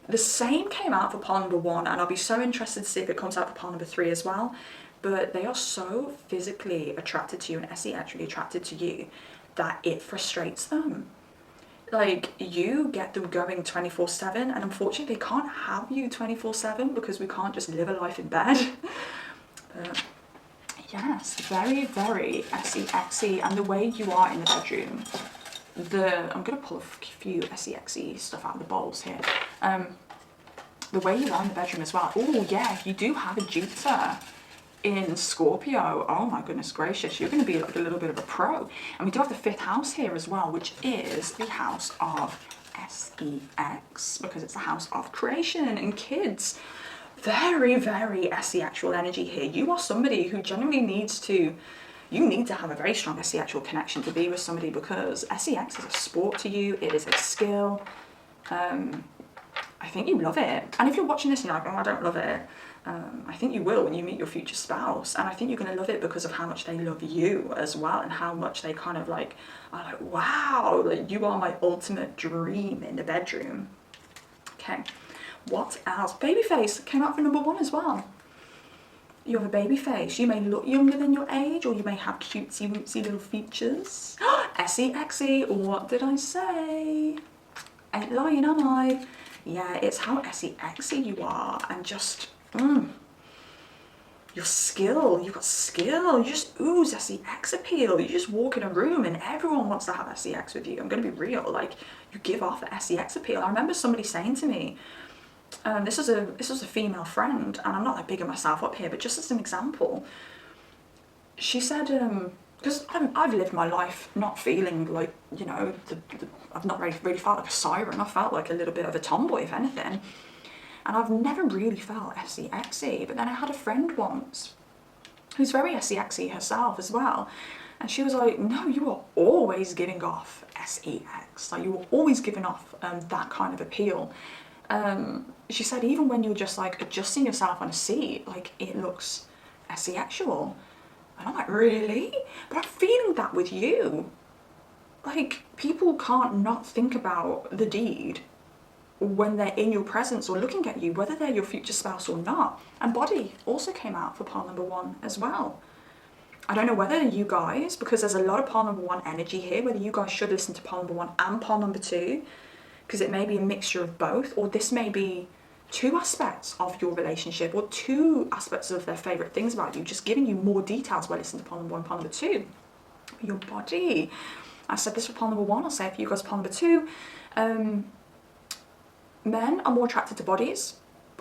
the same came out for pile number 1, and I'll be so interested to see if it comes out for pile number 3 as well. But they are so physically attracted to you and actually attracted to you that it frustrates them. Like, you get them going 24/7, and unfortunately they can't have you 24/7 because we can't just live a life in bed. But yes, very, very SE-XE, and the way you are in the bedroom, I'm gonna pull a few SE-XE stuff out of the bowls here. The way you are in the bedroom as well. Oh yeah, you do have a Jupiter in Scorpio. Oh my goodness gracious, you're going to be like a little bit of a pro. And we do have the 5th house here as well, which is the house of SEX, because it's the house of creation and kids. Very, very SE-actual energy here. You are somebody who generally needs to, you need to have a very strong SE-actual connection to be with somebody, because SEX is a sport to you, it is a skill. I think you love it. And if you're watching this and you're like, oh, I don't love it, I think you will when you meet your future spouse. And I think you're going to love it because of how much they love you as well, and how much they kind of like are like, wow, like, you are my ultimate dream in the bedroom. Okay, what else? Baby face came out for number 1 as well. You have a baby face. You may look younger than your age, or you may have cutesy wootsy little features. SE-XE, what did I say? Ain't lying, am I? Yeah, it's how SE-XE you are, and just your skill. You've got skill. You just ooze SE-X appeal. You just walk in a room and everyone wants to have SE-X with you. I'm going to be real. Like, you give off the SE-X appeal. I remember somebody saying to me, this was a female friend, and I'm not that big of myself up here, but just as an example, she said, because I've lived my life not feeling like, you know, I've not really felt like a siren. I felt like a little bit of a tomboy, if anything. And I've never really felt SE-XE. But then I had a friend once who's very SE-XE herself as well. And she was like, no, you are always giving off SE-X. Like, you were always giving off that kind of appeal. She said even when you're just like adjusting yourself on a seat, like, it looks SE-actual. And I'm like, really? But I'm feeling that with you. Like, people can't not think about the deed when they're in your presence or looking at you, whether they're your future spouse or not. And body also came out for pile number 1 as well. I don't know whether you guys, because there's a lot of pile number 1 energy here, whether you guys should listen to pile number 1 and pile number 2, because it may be a mixture of both, or this may be 2 aspects of your relationship, or 2 aspects of their favourite things about you, just giving you more details by listening to pile number 1 and pile number 2. Your body. I said this for pile number 1, I'll say it for you guys pile number 2. Men are more attracted to bodies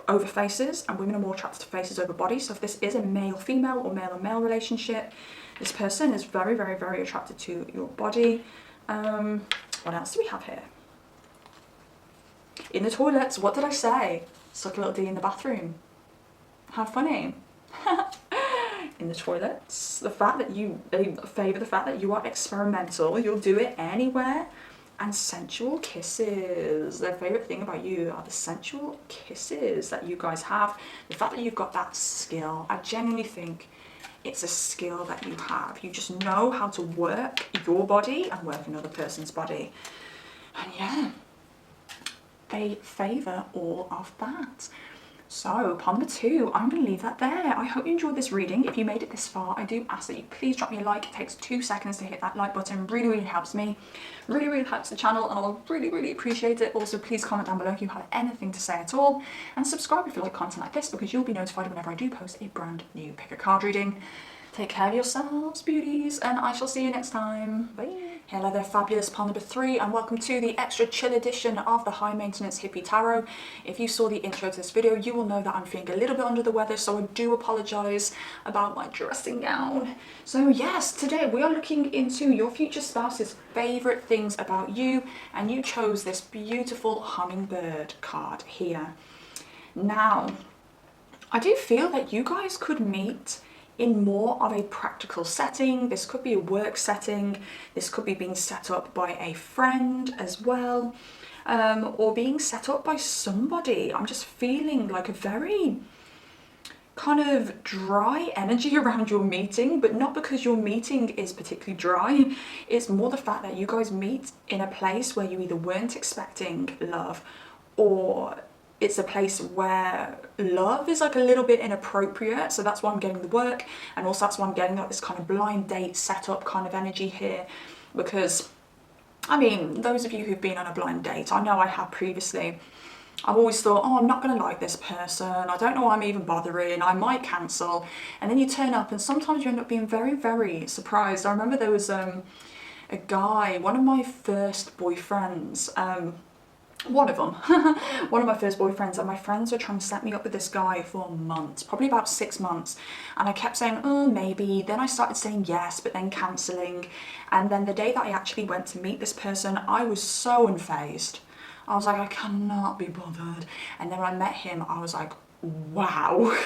over faces, and women are more attracted to faces over bodies. So if this is a male-female or male-on-male relationship, this person is very, very, very attracted to your body. What else do we have here? In the toilets, what did I say? Suck a little D in the bathroom. How funny. In the toilets, the fact that they favour the fact that you are experimental, you'll do it anywhere. And sensual kisses. Their favourite thing about you are the sensual kisses that you guys have. The fact that you've got that skill. I genuinely think it's a skill that you have. You just know how to work your body and work another person's body. And yeah, they favour all of that. So, pile number 2, I'm going to leave that there. I hope you enjoyed this reading. If you made it this far, I do ask that you please drop me a like. It takes 2 seconds to hit that like button. Really, really helps me. Really, really helps the channel, and I'll really, really appreciate it. Also, please comment down below if you have anything to say at all. And subscribe if you like content like this, because you'll be notified whenever I do post a brand new pick a card reading. Take care of yourselves, beauties, and I shall see you next time. Bye. Hello there, fabulous pile number 3, and welcome to the extra chill edition of the High Maintenance Hippie Tarot. If you saw the intro to this video, you will know that I'm feeling a little bit under the weather, so I do apologise about my dressing gown. So yes, today we are looking into your future spouse's favourite things about you, and you chose this beautiful hummingbird card here. Now, I do feel that you guys could meet in more of a practical setting. This could be a work setting, this could be being set up by a friend as well, or being set up by somebody. I'm just feeling like a very kind of dry energy around your meeting, but not because your meeting is particularly dry. It's more the fact that you guys meet in a place where you either weren't expecting love, or it's a place where love is like a little bit inappropriate. So that's why I'm getting the work, and also that's why I'm getting like this kind of blind date setup kind of energy here, because I mean, those of you who've been on a blind date, I know I have previously, I've always thought, oh, I'm not going to like this person, I don't know why I'm even bothering, I might cancel, and then you turn up and sometimes you end up being very, very surprised. I remember there was a guy, one of my first boyfriends, one of them, one of my first boyfriends, and my friends were trying to set me up with this guy for months, probably about 6 months, and I kept saying, oh, maybe, then I started saying yes, but then cancelling, and then the day that I actually went to meet this person, I was so unfazed. I was like, I cannot be bothered, and then when I met him, I was like, wow.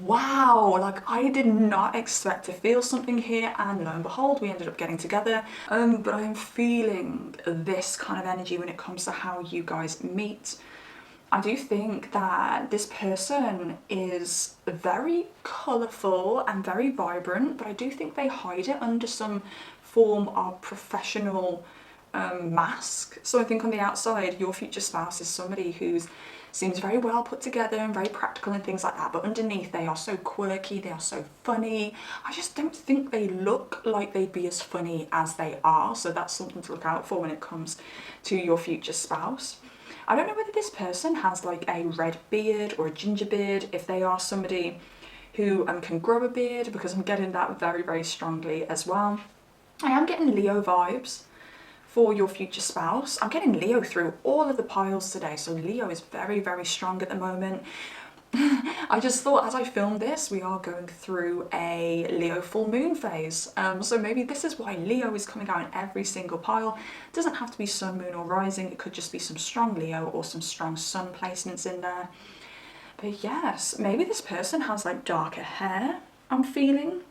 Wow, like I did not expect to feel something here, and lo and behold, we ended up getting together. But I'm feeling this kind of energy when it comes to how you guys meet. I do think that this person is very colourful and very vibrant, but I do think they hide it under some form of professional mask. So I think on the outside, your future spouse is somebody who's seems very well put together and very practical and things like that, but underneath they are so quirky, they are so funny. I just don't think they look like they'd be as funny as they are, so that's something to look out for when it comes to your future spouse. I don't know whether this person has like a red beard or a ginger beard, if they are somebody who can grow a beard, because I'm getting that very, very strongly as well. I am getting Leo vibes for your future spouse. I'm getting Leo through all of the piles today, so Leo is very, very strong at the moment. I just thought as I filmed this, we are going through a Leo full moon phase, so maybe this is why Leo is coming out in every single pile. It doesn't have to be sun, moon or rising, it could just be some strong Leo or some strong sun placements in there. But yes, maybe this person has like darker hair, I'm feeling.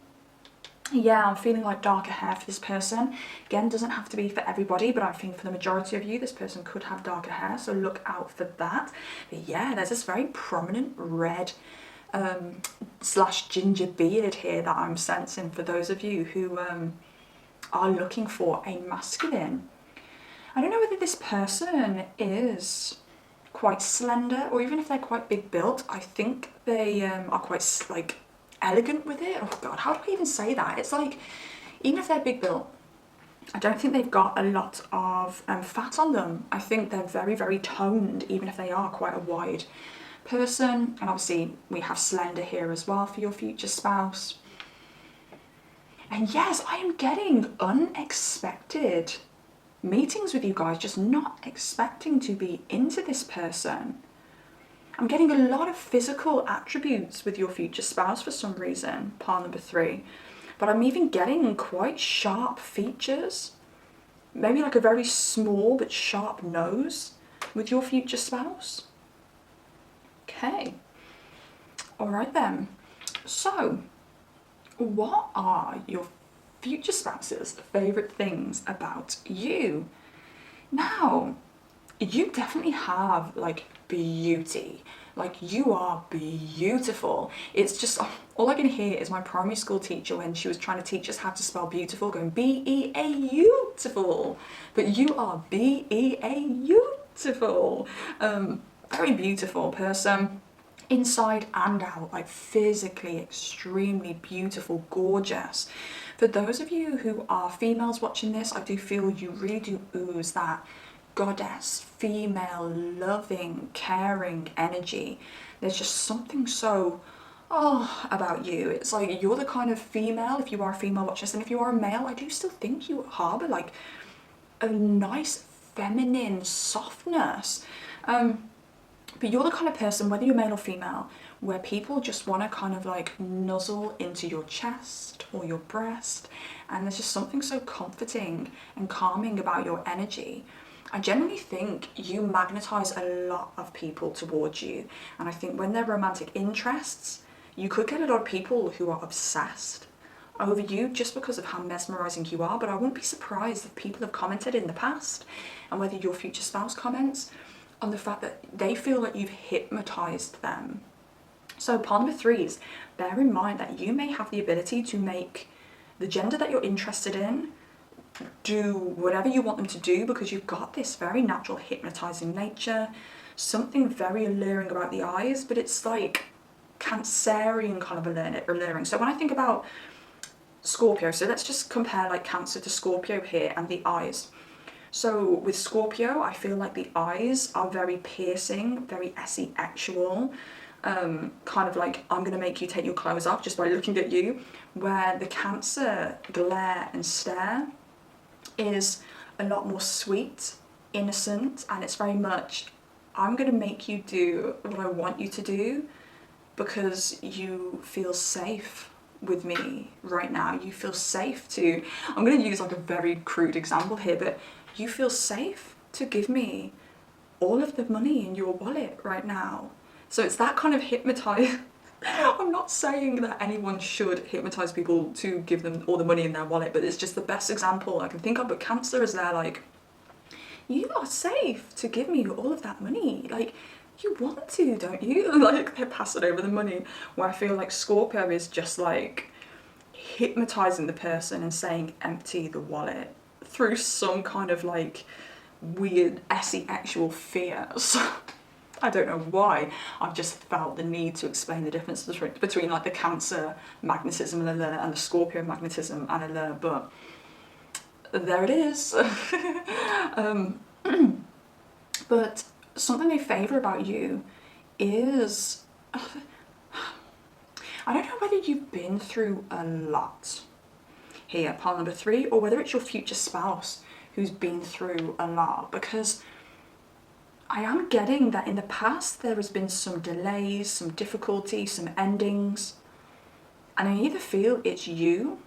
Yeah, I'm feeling like darker hair for this person. Again, doesn't have to be for everybody, but I think for the majority of you, this person could have darker hair, so look out for that. But yeah, there's this very prominent red slash ginger beard here that I'm sensing for those of you who are looking for a masculine. I don't know whether this person is quite slender, or even if they're quite big built. I think they are quite like elegant with it. Oh god, how do I even say that? It's like, even if they're big built, I don't think they've got a lot of fat on them. I think they're very, very toned, even if they are quite a wide person. And obviously we have slender here as well for your future spouse. And yes, I am getting unexpected meetings with you guys, just not expecting to be into this person. I'm getting a lot of physical attributes with your future spouse for some reason, pile number 3. But I'm even getting quite sharp features. Maybe like a very small but sharp nose with your future spouse. Okay. Alright then. So, what are your future spouse's favourite things about you? Now, you definitely have like beauty. Like, you are beautiful. It's just, all I can hear is my primary school teacher when she was trying to teach us how to spell beautiful going B-E-A-beautiful. But you are B-E-A-beautiful. Very beautiful person, inside and out, like physically extremely beautiful, gorgeous. For those of you who are females watching this, I do feel you really do ooze that goddess, female, loving, caring energy. There's just something so about you. It's like you're the kind of female, if you are a female, watch this, and if you are a male, I do still think you harbour like a nice feminine softness. But you're the kind of person, whether you're male or female, where people just want to kind of like nuzzle into your chest or your breast, and there's just something so comforting and calming about your energy. I generally think you magnetize a lot of people towards you, and I think when they're romantic interests, you could get a lot of people who are obsessed over you just because of how mesmerizing you are. But I won't be surprised if people have commented in the past, and whether your future spouse comments, on the fact that they feel like you've hypnotized them. So part number 3 is, bear in mind that you may have the ability to make the gender that you're interested in do whatever you want them to do, because you've got this very natural hypnotizing nature, something very alluring about the eyes, but it's like Cancerian kind of alluring. So when I think about Scorpio, so let's just compare like Cancer to Scorpio here, and the eyes. So with Scorpio, I feel like the eyes are very piercing, very sexual, kind of like, I'm going to make you take your clothes off just by looking at you, where the Cancer glare and stare is a lot more sweet, innocent, and it's very much, I'm going to make you do what I want you to do because you feel safe with me right now. You feel safe to, I'm going to use like a very crude example here, but you feel safe to give me all of the money in your wallet right now. So it's that kind of hypnotize. I'm not saying that anyone should hypnotize people to give them all the money in their wallet, but it's just the best example I can think of. But Cancer is there like, you are safe to give me all of that money. Like, you want to, don't you? Like, they're passing over the money. Where I feel like Scorpio is just like hypnotizing the person and saying, empty the wallet, through some kind of like weird actual fears. I don't know why. I've just felt the need to explain the difference between like the Cancer magnetism and allure and the Scorpio magnetism and allure, but there it is. But something they favour about you is, I don't know whether you've been through a lot here, part number 3, or whether it's your future spouse who's been through a lot, because I am getting that in the past there has been some delays, some difficulty, some endings, and I either feel it's you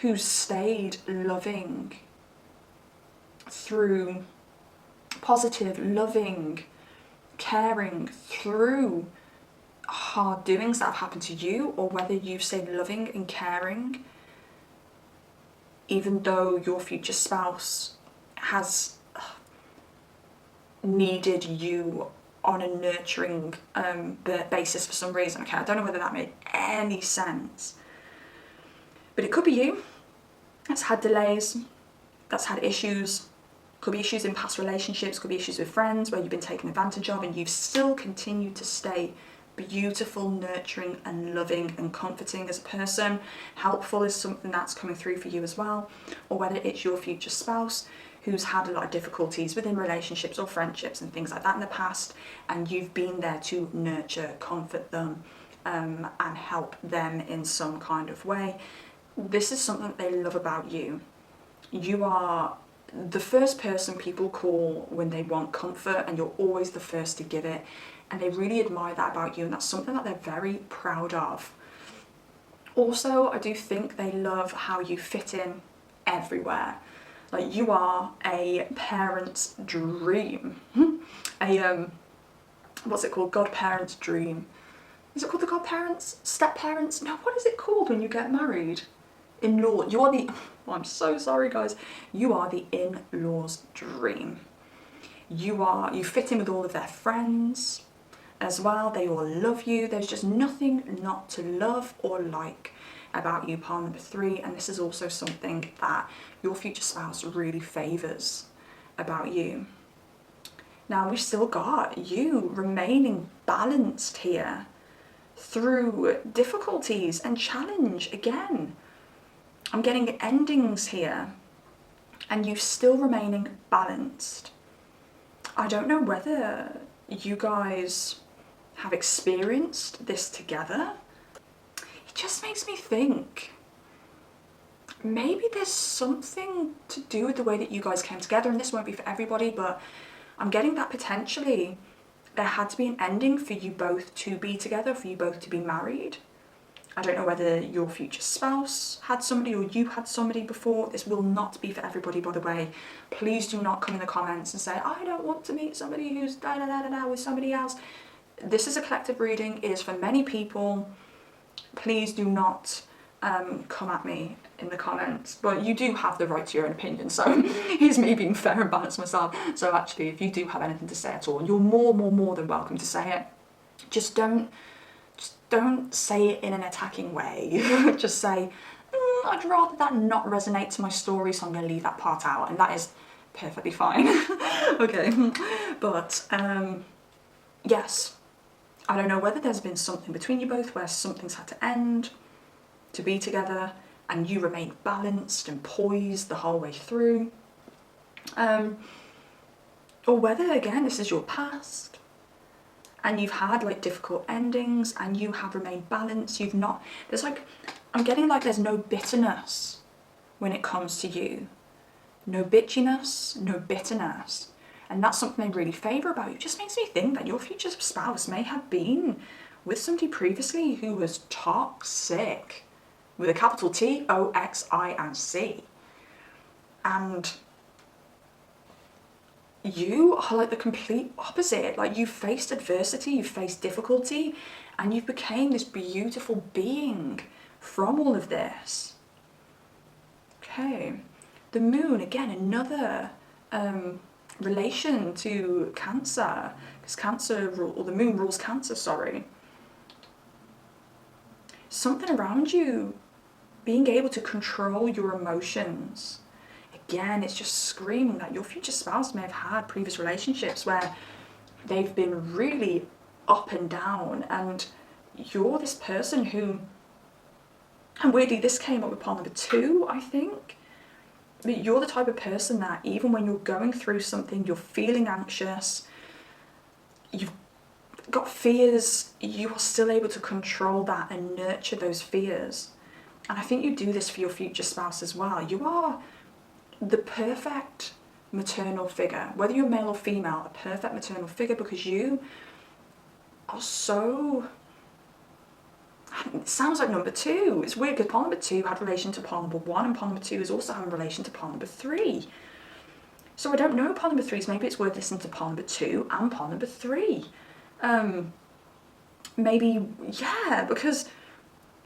who's stayed loving through positive, loving, caring through hard doings that have happened to you, or whether you've stayed loving and caring even though your future spouse has needed you on a nurturing basis for some reason. Okay, I don't know whether that made any sense, but it could be you that's had delays, that's had issues. Could be issues in past relationships, could be issues with friends where you've been taken advantage of, and you've still continued to stay beautiful, nurturing and loving and comforting as a person. Helpful is something that's coming through for you as well. Or whether it's your future spouse who's had a lot of difficulties within relationships or friendships and things like that in the past, and you've been there to nurture, comfort them, and help them in some kind of way. This is something that they love about you. You are the first person people call when they want comfort, and you're always the first to give it, and they really admire that about you, and that's something that they're very proud of. Also, I do think they love how you fit in everywhere. Like, you are a parent's dream. What's it called? Godparent's dream. Is it called the godparents? Step parents? No, what is it called when you get married? In-law. You are the, oh, I'm so sorry guys. You are the in-law's dream. You fit in with all of their friends as well. They all love you. There's just nothing not to love or like about you, part number 3. And this is also something that your future spouse really favours about you. Now, we've still got you remaining balanced here through difficulties and challenge again. I'm getting endings here, and you still remaining balanced. I don't know whether you guys have experienced this together, it just makes me think maybe there's something to do with the way that you guys came together, and this won't be for everybody, but I'm getting that potentially there had to be an ending for you both to be together, for you both to be married. I don't know whether your future spouse had somebody or you had somebody before. This will not be for everybody, by the way. Please do not come in the comments and say, I don't want to meet somebody who's da-da-da-da-da with somebody else. This is a collective reading. It is for many people. Please do not come at me in the comments. But you do have the right to your own opinion. So here's me being fair and balanced myself. So actually, if you do have anything to say at all, you're more than welcome to say it. Just don't say it in an attacking way. Just say, I'd rather that not resonate to my story, so I'm going to leave that part out, and that is perfectly fine. Okay, but yes, I don't know whether there's been something between you both where something's had to end to be together, and you remain balanced and poised the whole way through, or whether, again, this is your past and you've had like difficult endings and you have remained balanced. You've not, there's like, I'm getting like there's no bitterness when it comes to you. No bitchiness, no bitterness. And that's something I really favour about you. It just makes me think that your future spouse may have been with somebody previously who was toxic, with a capital T, O-X-I-C. And you are like the complete opposite. Like, you've faced adversity, you've faced difficulty, and you've become this beautiful being from all of this. Okay, the moon, again, another relation to Cancer, because Cancer, or the moon rules Cancer, sorry. Something around you being able to control your emotions. Again, it's just screaming that your future spouse may have had previous relationships where they've been really up and down, and you're this person who, and weirdly this came up with pile number 2, I think, but you're the type of person that even when you're going through something, you're feeling anxious, you've got fears, you are still able to control that and nurture those fears. And I think you do this for your future spouse as well. You are the perfect maternal figure, whether you're male or female, a perfect maternal figure, because you are so, it sounds like number 2. It's weird because pile number 2 had relation to pile number 1, and pile number 2 is also having relation to pile number 3. So I don't know pile number 3s, maybe it's worth listening to pile number 2 and pile number 3. Maybe, yeah, because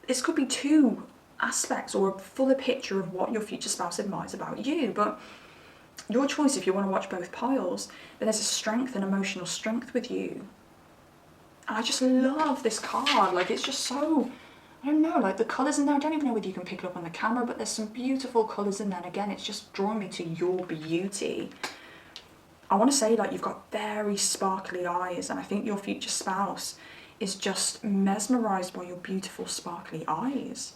this could be 2 aspects or a fuller picture of what your future spouse admires about you. But your choice if you want to watch both piles. But there's a strength and emotional strength with you. And I just love this card. Like, it's just so, I don't know, like the colours in there, I don't even know whether you can pick it up on the camera, but there's some beautiful colours in there. And again, it's just drawing me to your beauty. I want to say, like, you've got very sparkly eyes, and I think your future spouse is just mesmerised by your beautiful sparkly eyes.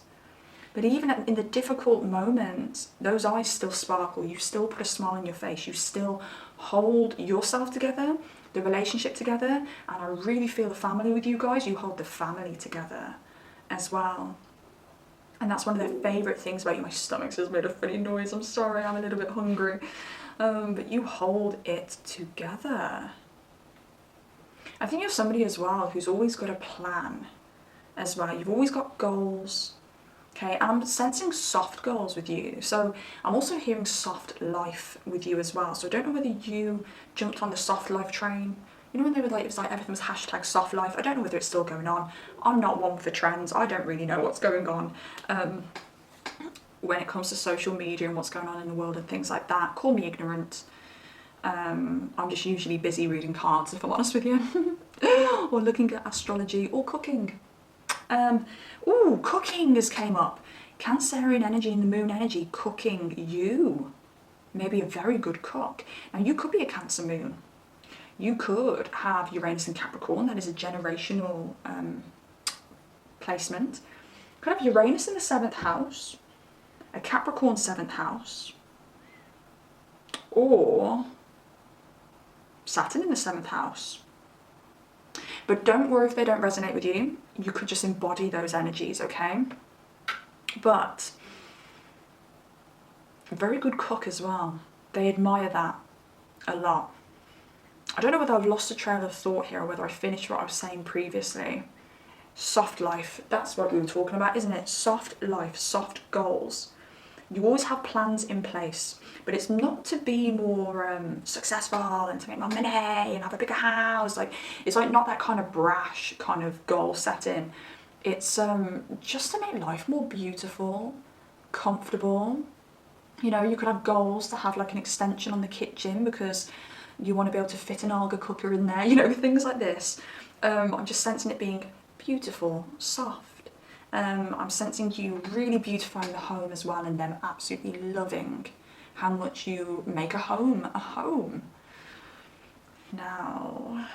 But even in the difficult moments, those eyes still sparkle. You still put a smile on your face. You still hold yourself together, the relationship together. And I really feel the family with you guys. You hold the family together as well. And that's one of their favourite things about you. My stomach's just made a funny noise. I'm sorry, I'm a little bit hungry. But you hold it together. I think you're somebody as well who's always got a plan as well. You've always got goals. Okay, and I'm sensing soft goals with you. So I'm also hearing soft life with you as well. So I don't know whether you jumped on the soft life train. You know when they were like, it was like everything was hashtag soft life. I don't know whether it's still going on. I'm not one for trends. I don't really know what's going on when it comes to social media and what's going on in the world and things like that. Call me ignorant. I'm just usually busy reading cards, if I'm honest with you. Or looking at astrology or cooking. Ooh, cooking has came up. Cancerian energy and the moon energy, cooking. You may be a very good cook. Now, you could be a Cancer moon. You could have Uranus and Capricorn. That is a generational placement. You could have Uranus in the 7th house, a Capricorn 7th house, or Saturn in the 7th house. But don't worry if they don't resonate with you. You could just embody those energies, okay? But a very good cook as well. They admire that a lot. I don't know whether I've lost a trail of thought here or whether I finished what I was saying previously. Soft life, that's what we were talking about, isn't it? Soft life, soft goals. You always have plans in place, but it's not to be more successful and to make more money and have a bigger house. Like, it's like not that kind of brash kind of goal setting. It's just to make life more beautiful, comfortable. You know, you could have goals to have like an extension on the kitchen because you want to be able to fit an Alga cooker in there, you know, things like this. I'm just sensing it being beautiful, soft. I'm sensing you really beautifying the home as well, and them absolutely loving how much you make a home a home. Now,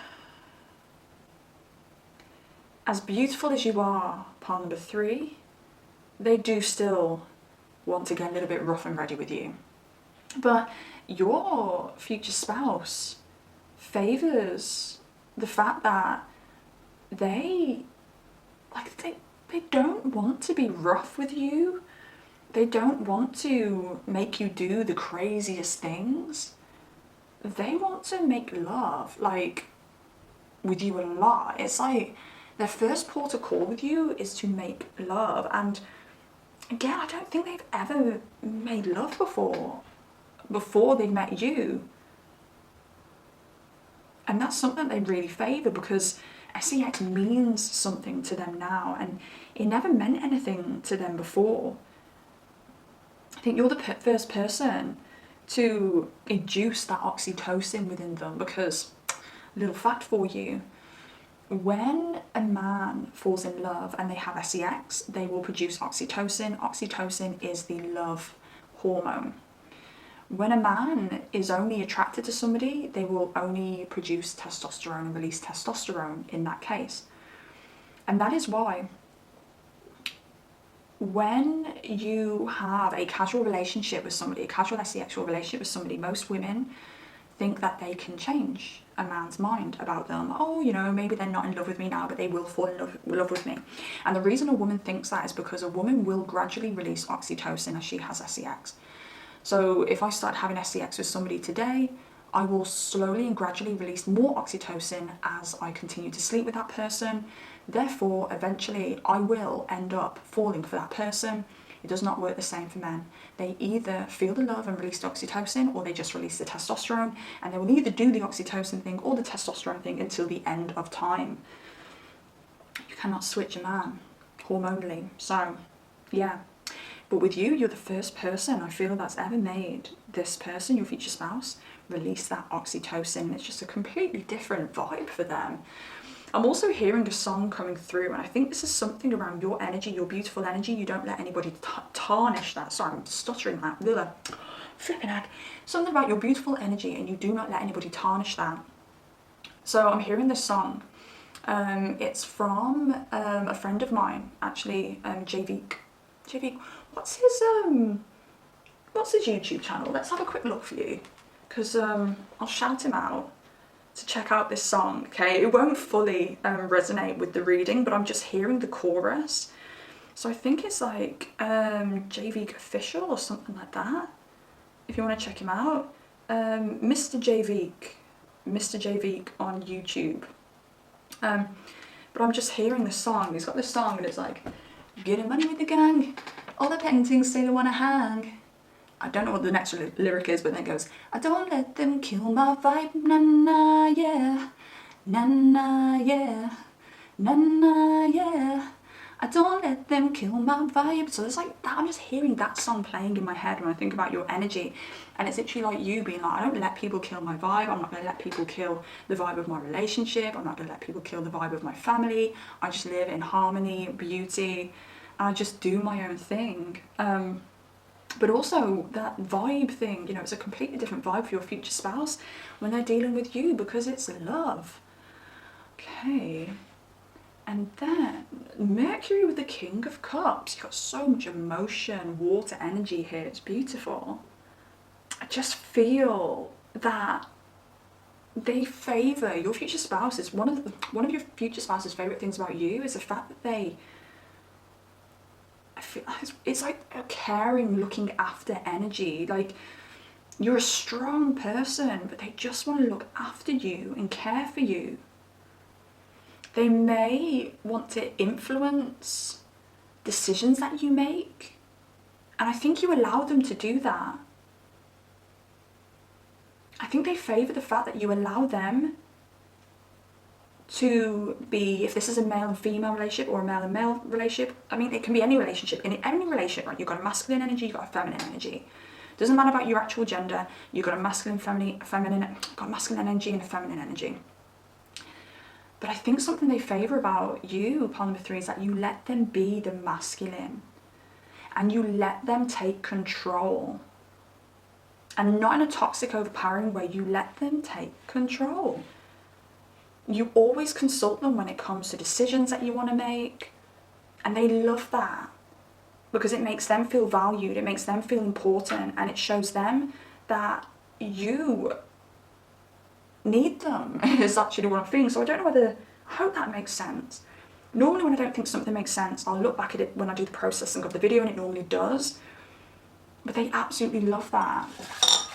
as beautiful as you are, pile number 3, they do still want to get a little bit rough and ready with you. But your future spouse favours the fact that they don't want to be rough with you. They don't want to make you do the craziest things. They want to make love, like, with you a lot. It's like their first port of call with you is to make love. And again, I don't think they've ever made love before they met you. And that's something they really favour, because SEX means something to them now, and it never meant anything to them before. I think you're the first person to induce that oxytocin within them, because, little fact for you, when a man falls in love and they have SEX, they will produce oxytocin. Oxytocin is the love hormone. When a man is only attracted to somebody, they will only produce testosterone and release testosterone in that case. And that is why when you have a casual relationship with somebody, a casual sexual relationship with somebody, most women think that they can change a man's mind about them. Oh, you know, maybe they're not in love with me now, but they will fall in love with me. And the reason a woman thinks that is because a woman will gradually release oxytocin as she has SEX. So if I start having SEX with somebody today, I will slowly and gradually release more oxytocin as I continue to sleep with that person. Therefore, eventually I will end up falling for that person. It does not work the same for men. They either feel the love and release the oxytocin, or they just release the testosterone, and they will either do the oxytocin thing or the testosterone thing until the end of time. You cannot switch a man hormonally. So, yeah. But with you, you're the first person I feel that's ever made this person, your future spouse, release that oxytocin. It's just a completely different vibe for them. I'm also hearing a song coming through, and I think this is something around your energy, your beautiful energy. You don't let anybody tarnish that. Sorry, I'm stuttering that. Flipping heck. Something about your beautiful energy, and you do not let anybody tarnish that. So I'm hearing this song. It's from a friend of mine, actually, JVeek. JVeek, what's his YouTube channel? Let's have a quick look for you, because I'll shout him out to check out this song. Okay, it won't fully resonate with the reading, but I'm just hearing the chorus. So I think it's like JVeek Official or something like that, if you want to check him out. Mr. JVeek on YouTube. But I'm just hearing the song. He's got this song and it's like, getting money with the gang, all the paintings say they want to hang. I don't know what the next lyric is, but then it goes, I don't let them kill my vibe, na na yeah, na na yeah, na na yeah. I don't let them kill my vibe. So it's like that. I'm just hearing that song playing in my head when I think about your energy, and it's literally like you being like, I don't let people kill my vibe. I'm not going to let people kill the vibe of my relationship. I'm not going to let people kill the vibe of my family. I just live in harmony, beauty, and I just do my own thing. But also that vibe thing, you know, it's a completely different vibe for your future spouse when they're dealing with you, because it's love. Okay. And then Mercury with the King of Cups. You've got so much emotion, water energy here. It's beautiful. I just feel that they favour your future spouse. Is one of your future spouse's favourite things about you is the fact that they, I feel it's like a caring, looking after energy. Like, you're a strong person, but they just want to look after you and care for you. They may want to influence decisions that you make, and I think you allow them to do that. I think they favour the fact that you allow them to be, if this is a male and female relationship or a male and male relationship, I mean, it can be any relationship. In any relationship, right, you've got a masculine energy, you've got a feminine energy. Doesn't matter about your actual gender, you've got a masculine, got masculine energy and a feminine energy. But I think something they favour about you, pile number 3, is that you let them be the masculine and you let them take control. And not in a toxic, overpowering way, you let them take control. You always consult them when it comes to decisions that you want to make. And they love that because it makes them feel valued, it makes them feel important, and it shows them that you need them, is actually what I'm feeling. So I don't know whether, I hope that makes sense. Normally when I don't think something makes sense, I'll look back at it when I do the processing of the video, and it normally does. But they absolutely love that.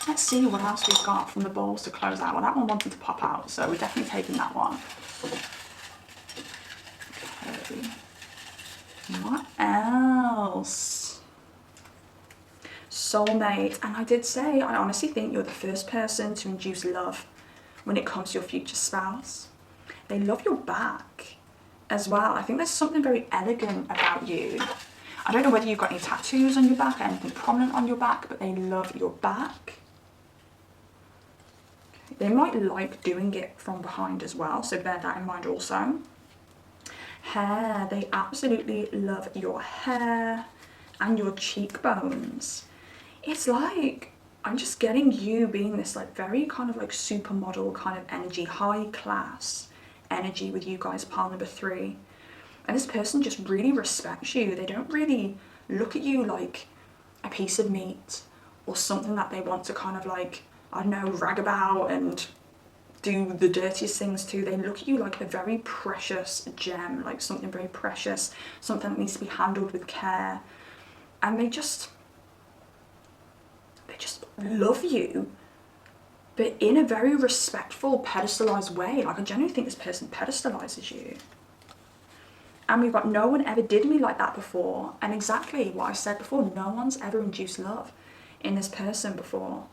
Let's see what else we've got from the balls to close out. Well, that one wanted to pop out, so we're definitely taking that one. Okay. What else? Soulmate. And I did say, I honestly think you're the first person to induce love when it comes to your future spouse. They love your back as well. I think there's something very elegant about you. I don't know whether you've got any tattoos on your back, anything prominent on your back, but they love your back. They might like doing it from behind as well, so bear that in mind also. Hair, they absolutely love your hair and your cheekbones. It's like, I'm just getting you being this like very kind of like supermodel kind of energy, high class energy with you guys, pile number 3. And this person just really respects you. They don't really look at you like a piece of meat or something that they want to kind of like, I don't know, rag about and do the dirtiest things to. They look at you like a very precious gem, like something very precious, something that needs to be handled with care. And they just love you, but in a very respectful, pedestalized way. Like, I genuinely think this person pedestalizes you. And we've got, no one ever did me like that before. And exactly what I said before, no one's ever induced love in this person before.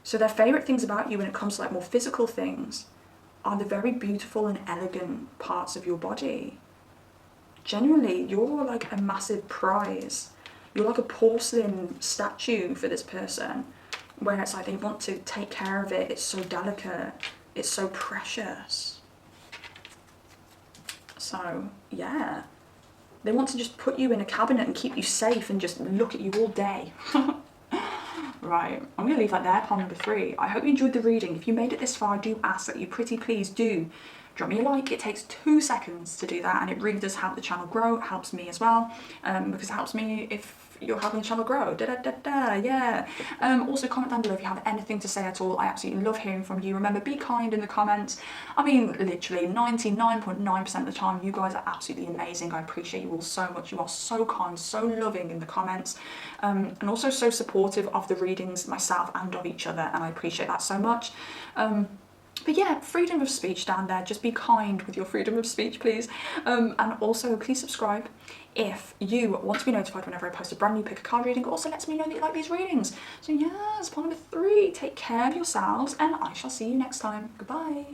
So their favourite things about you when it comes to like more physical things are the very beautiful and elegant parts of your body. Genuinely, you're like a massive prize. You're like a porcelain statue for this person, where it's like they want to take care of it. It's so delicate. It's so precious. So, yeah. They want to just put you in a cabinet and keep you safe and just look at you all day. Right, I'm going to leave that there, pile number 3. I hope you enjoyed the reading. If you made it this far, I do ask that you pretty please do drop me a like. It takes 2 seconds to do that, and it really does help the channel grow. It helps me as well, because it helps me if you're helping the channel grow. Yeah. Also comment down below if you have anything to say at all. I absolutely love hearing from you. Remember, be kind in the comments. I mean, literally 99.9% of the time, you guys are absolutely amazing. I appreciate you all so much. You are so kind, so loving in the comments, and also so supportive of the readings myself and of each other, and I appreciate that so much. But yeah, freedom of speech down there. Just be kind with your freedom of speech, please. And also, please subscribe if you want to be notified whenever I post a brand new pick a card reading. It also lets me know that you like these readings. So yes, point number 3, take care of yourselves, and I shall see you next time. Goodbye.